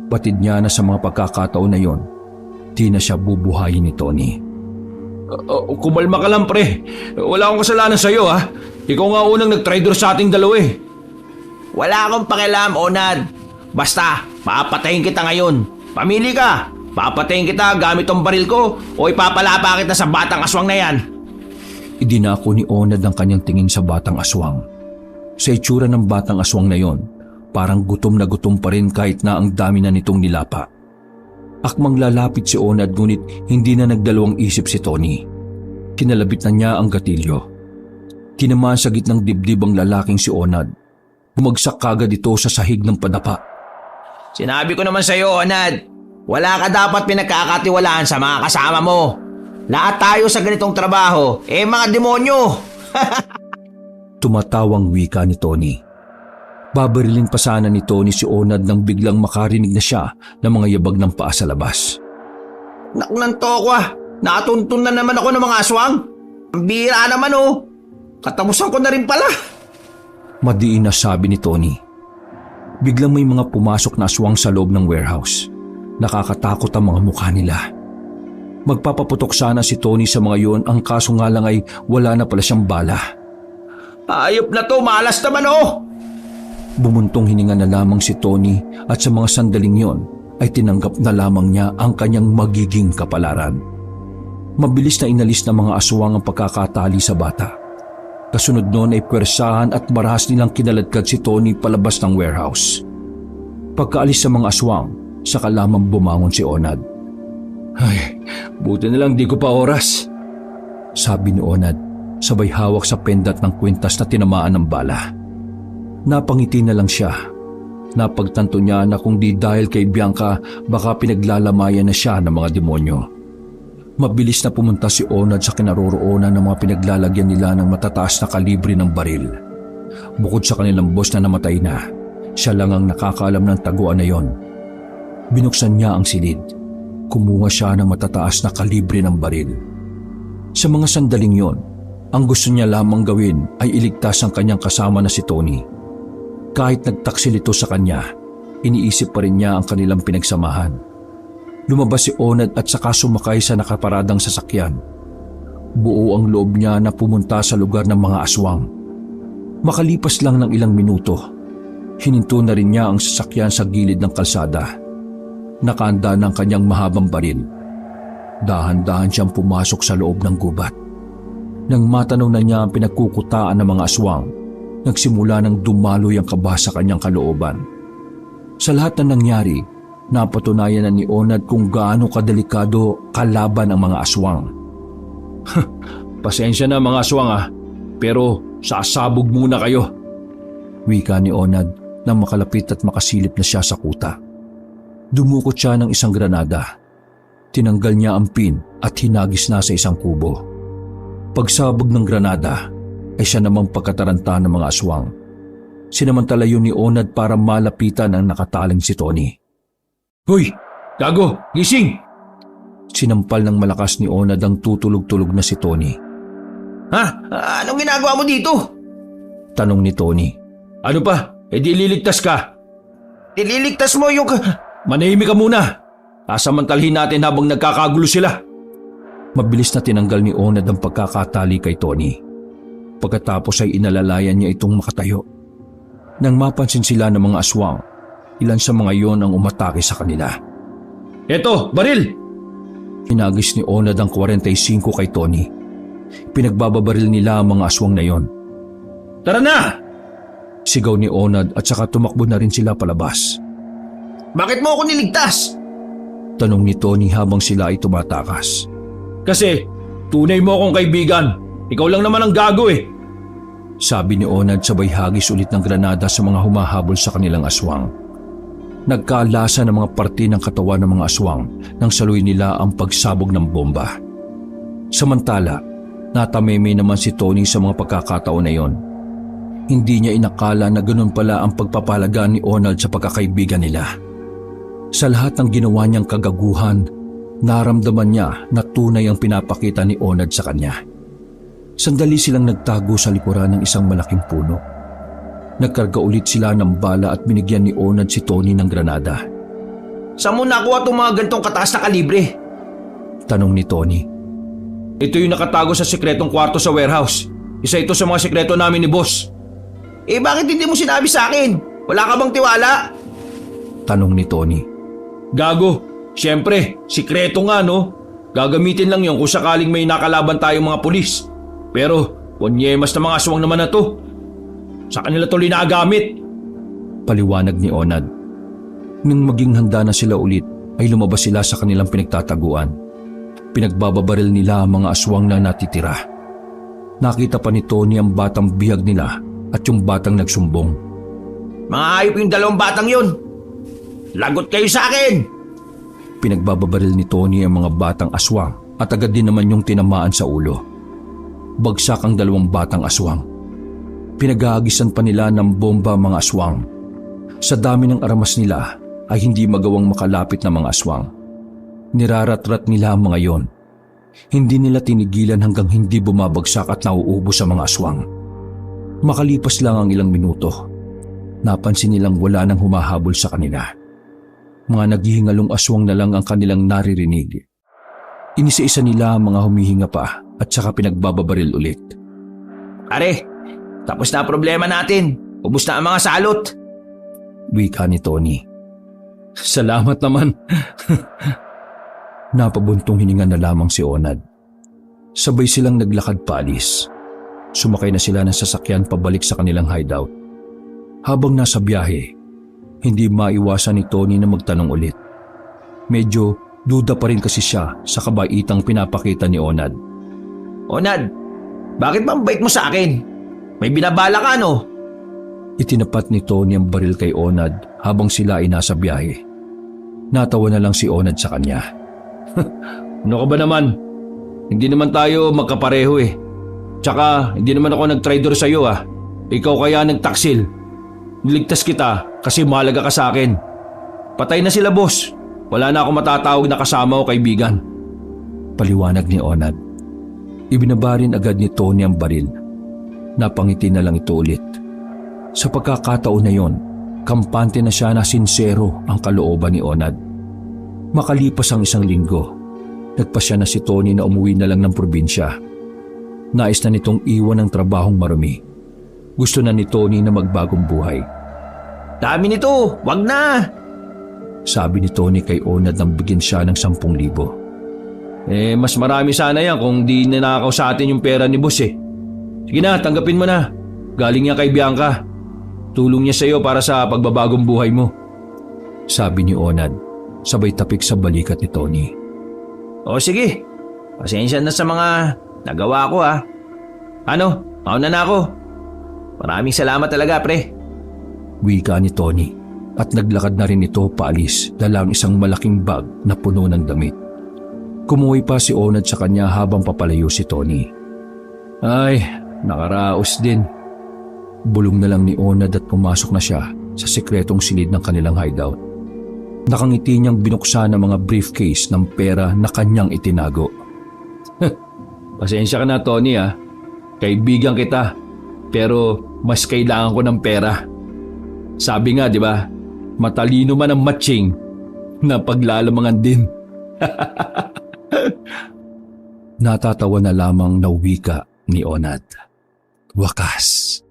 Batid niya na sa mga pagkakataon na yon, di na siya bubuhayin ni Tony. Kumalma ka lang, pre. Wala akong kasalanan sa'yo, ha? Ikaw nga unang nag-traidor sa ating dalawa eh. Wala akong pakialam, Onad. Basta, papatayin kita ngayon. Pamili ka. Papatayin kita gamit tong baril ko o ipapalapa kita sa batang aswang na yan. Idinako ni Onad ang kanyang tingin sa batang aswang. Sa itsura ng batang aswang na yon, parang gutom na gutom pa rin kahit na ang dami na nitong nilapa. Akmang lalapit si Onad ngunit hindi na nagdalawang isip si Tony. Kinalabit na niya ang gatilyo. Tinamaan sa gitnang dibdib ang lalaking si Onad. Bumagsak kagad ito sa sahig ng padapa. Sinabi ko naman sa iyo, Onad, wala ka dapat pinagkakatiwalaan sa mga kasama mo. Lahat tayo sa ganitong trabaho, mga demonyo. Tumatawang wika ni Tony. Babarilin pa sana ni Tony si Onad nang biglang makarinig na siya ng mga yabag ng paa sa labas. Naknanto ko Natuntun na naman ako ng mga aswang. Ang bira naman Katapusan ko na rin pala. Madiin na sabi ni Tony. Biglang may mga pumasok na aswang sa loob ng warehouse. Nakakatakot ang mga mukha nila. Magpapaputok sana si Tony sa mga yon, ang kaso nga lang ay wala na pala siyang bala. Ayop na to, malas naman oh! Bumuntong hininga na lamang si Tony at sa mga sandaling yon ay tinanggap na lamang niya ang kanyang magiging kapalaran. Mabilis na inalis ng mga aswang ang pagkakatali sa bata. Kasunod noon ay pwersahan at marahas nilang kinaladkad si Tony palabas ng warehouse. Pagkaalis sa mga aswang, saka lamang bumangon si Onad. Ay, buti na lang di ko pa oras. Sabi ni Onad, sabay hawak sa pendat ng kwintas na tinamaan ng bala. Napangiti na lang siya. Napagtanto niya na kung di dahil kay Bianca, baka pinaglalamayan na siya ng mga demonyo. Mabilis na pumunta si Onad sa kinaroroonan ng mga pinaglalagyan nila ng matataas na kalibre ng baril. Bukod sa kanilang boss na namatay na, siya lang ang nakakaalam ng taguan na yon. Binuksan niya ang silid. Kumuha siya ng matataas na kalibre ng baril. Sa mga sandaling yon, ang gusto niya lamang gawin ay iligtas ang kanyang kasama na si Tony. Kahit nagtaksil ito sa kanya, iniisip pa rin niya ang kanilang pinagsamahan. Lumabas si Onad at saka sumakay sa nakaparadang sasakyan. Buo ang loob niya na pumunta sa lugar ng mga aswang. Makalipas lang ng ilang minuto, hininto na rin niya ang sasakyan sa gilid ng kalsada. Nakahanda ng kanyang mahabang baril. Dahan-dahan siyang pumasok sa loob ng gubat. Nang matanaw na niya ang pinagkukutaan ng mga aswang, nagsimula ng dumaloy ang kaba sa kanyang kalooban. Sa lahat na nangyari, napatunayan na ni Onad kung gaano kadelikado kalaban ang mga aswang. Pasensya na mga aswang pero sasabog muna kayo. Wika ni Onad nang makalapit at makasilip na siya sa kuta. Dumukot siya ng isang granada. Tinanggal niya ang pin at hinagis na sa isang kubo. Pagsabog ng granada ay siya namang pagkataranta ng mga aswang. Sinamantala yun ni Onad para malapitan ang nakataling si Tony. Hoy! Gago! Gising! Sinampal ng malakas ni Onad ang tutulog-tulog na si Tony. Ha? Anong ginagawa mo dito? Tanong ni Tony. Ano pa? E di liligtas ka. Nililigtas mo yung... Manahimik ka muna. Sasamantalhin natin habang nagkakagulo sila. Mabilis na tinanggal ni Onad ang pagkakatali kay Tony. Pagkatapos ay inalalayan niya itong makatayo. Nang mapansin sila ng mga aswang, ilan sa mga yon ang umatake sa kanila. Eto, baril! Hinagis ni Onad ang 45 kay Tony. Pinagbababaril nila ang mga aswang na yon. Tara na! Sigaw ni Onad at saka tumakbo na rin sila palabas. Bakit mo ako niligtas? Tanong ni Tony habang sila ay tumatakas. Kasi tunay mo akong kaibigan. Ikaw lang naman ang gago Sabi ni Onad sabay hagis ulit ng granada sa mga humahabol sa kanilang aswang. Nagkaalasa ng mga parte ng katawan ng mga aswang nang saluy nila ang pagsabog ng bomba. Samantala, natameme naman si Tony sa mga pagkakataon na yon. Hindi niya inakala na ganun pala ang pagpapalagaan ni Onad sa pagkakaibigan nila. Sa lahat ng ginawa niyang kagaguhan, naramdaman niya na tunay ang pinapakita ni Onad sa kanya. Sandali silang nagtago sa likuran ng isang malaking puno. Nagkarga ulit sila ng bala at binigyan ni Onad si Tony ng granada. Saan mo nakuha itong mga gantong kataas na kalibre? Tanong ni Tony. Ito yung nakatago sa sikretong kwarto sa warehouse. Isa ito sa mga sikreto namin ni boss. Bakit hindi mo sinabi sa akin? Wala ka bang tiwala? Tanong ni Tony. Gago, syempre, sikreto nga Gagamitin lang yon kung sakaling may nakalaban tayong mga pulis. Pero, ponyemas na mga aswang naman na to. Sa kanila to linagamit. Paliwanag ni Onad. Nang maging handa na sila ulit, ay lumabas sila sa kanilang pinagtataguan. Pinagbababaril nila ang mga aswang na natitira. Nakita pa ni Tony ang batang bihag nila at yung batang nagsumbong. Mga hayop yung dalawang batang yun. Lagot kayo sa akin! Pinagbababaril ni Tony ang mga batang aswang at agad din naman yung tinamaan sa ulo. Bagsak ang dalawang batang aswang. Pinaghahagisan pa nila ng bomba ang mga aswang. Sa dami ng aramas nila ay hindi magawang makalapit na mga aswang. Niraratrat nila ang mga yon. Hindi nila tinigilan hanggang hindi bumabagsak at nauubos ang mga aswang. Makalipas lang ang ilang minuto, napansin nilang wala nang humahabol sa kanila. Mga naghihingalong aswang na lang ang kanilang naririnig. Inisa-isa nila ang mga humihinga pa at saka pinagbababaril ulit. Pare, tapos na ang problema natin. Ubus na ang mga salot. Wika ni Tony. Salamat naman. Napabuntong hininga na lamang si Onad. Sabay silang naglakad paalis. Sumakay na sila ng sasakyan pabalik sa kanilang hideout. Habang nasa biyahe, hindi maiwasan ni Tony na magtanong ulit. Medyo duda pa rin kasi siya sa kabaitang pinapakita ni Onad. Onad, bakit ba ang bait mo sa akin? May binabala ka, no? Itinapat ni Tony ang baril kay Onad habang sila ay nasa biyahe. Natawa na lang si Onad sa kanya. Ano ka ba naman? Hindi naman tayo magkapareho eh. Tsaka hindi naman ako nag-traitor sa'yo ah. Ikaw kaya nagtaksil. Niligtas kita kasi mahalaga ka sa akin. Patay na sila boss. Wala na akong matatawag na kasama o kaibigan. Paliwanag ni Onad. Ibinabarin agad ni Tony ang baril. Napangiti na lang ito ulit. Sa pagkakataon na yon, kampante na siya na sinsero ang kalooban ni Onad. Makalipas ang 1 linggo, nagpasya na si Tony na umuwi na lang ng probinsya. Nais na nitong iwan ang trabahong marumi. Gusto na ni Tony na magbagong buhay. Dami nito, wag na! Sabi ni Tony kay Onad nang bigyan siya ng 10,000. Mas marami sana yan kung di ninakaw sa atin yung pera ni boss eh. Sige na, tanggapin mo na. Galing niya kay Bianca. Tulong niya sa'yo para sa pagbabagong buhay mo. Sabi ni Onad, sabay tapik sa balikat ni Tony. O sige, pasensya na sa mga nagawa ko ha. Ano, mauna na ako. Maraming salamat talaga pre. Wika ni Tony at naglakad na rin ito paalis dala ang isang malaking bag na puno ng damit. Kumuhay pa si Onad sa kanya habang papalayo si Tony. Ay, nakaraos din. Bulong na lang ni Onad at pumasok na siya sa sikretong silid ng kanilang hideout. Nakangiti niyang binuksan ang mga briefcase ng pera na kanyang itinago. Pasensya ka na Tony ah. Kaibigan kita. Pero mas kailangan ko ng pera. Sabi nga di ba, matalino man ang matching na paglalamangan din. Natatawa na lamang na wika ni Onad. Wakas,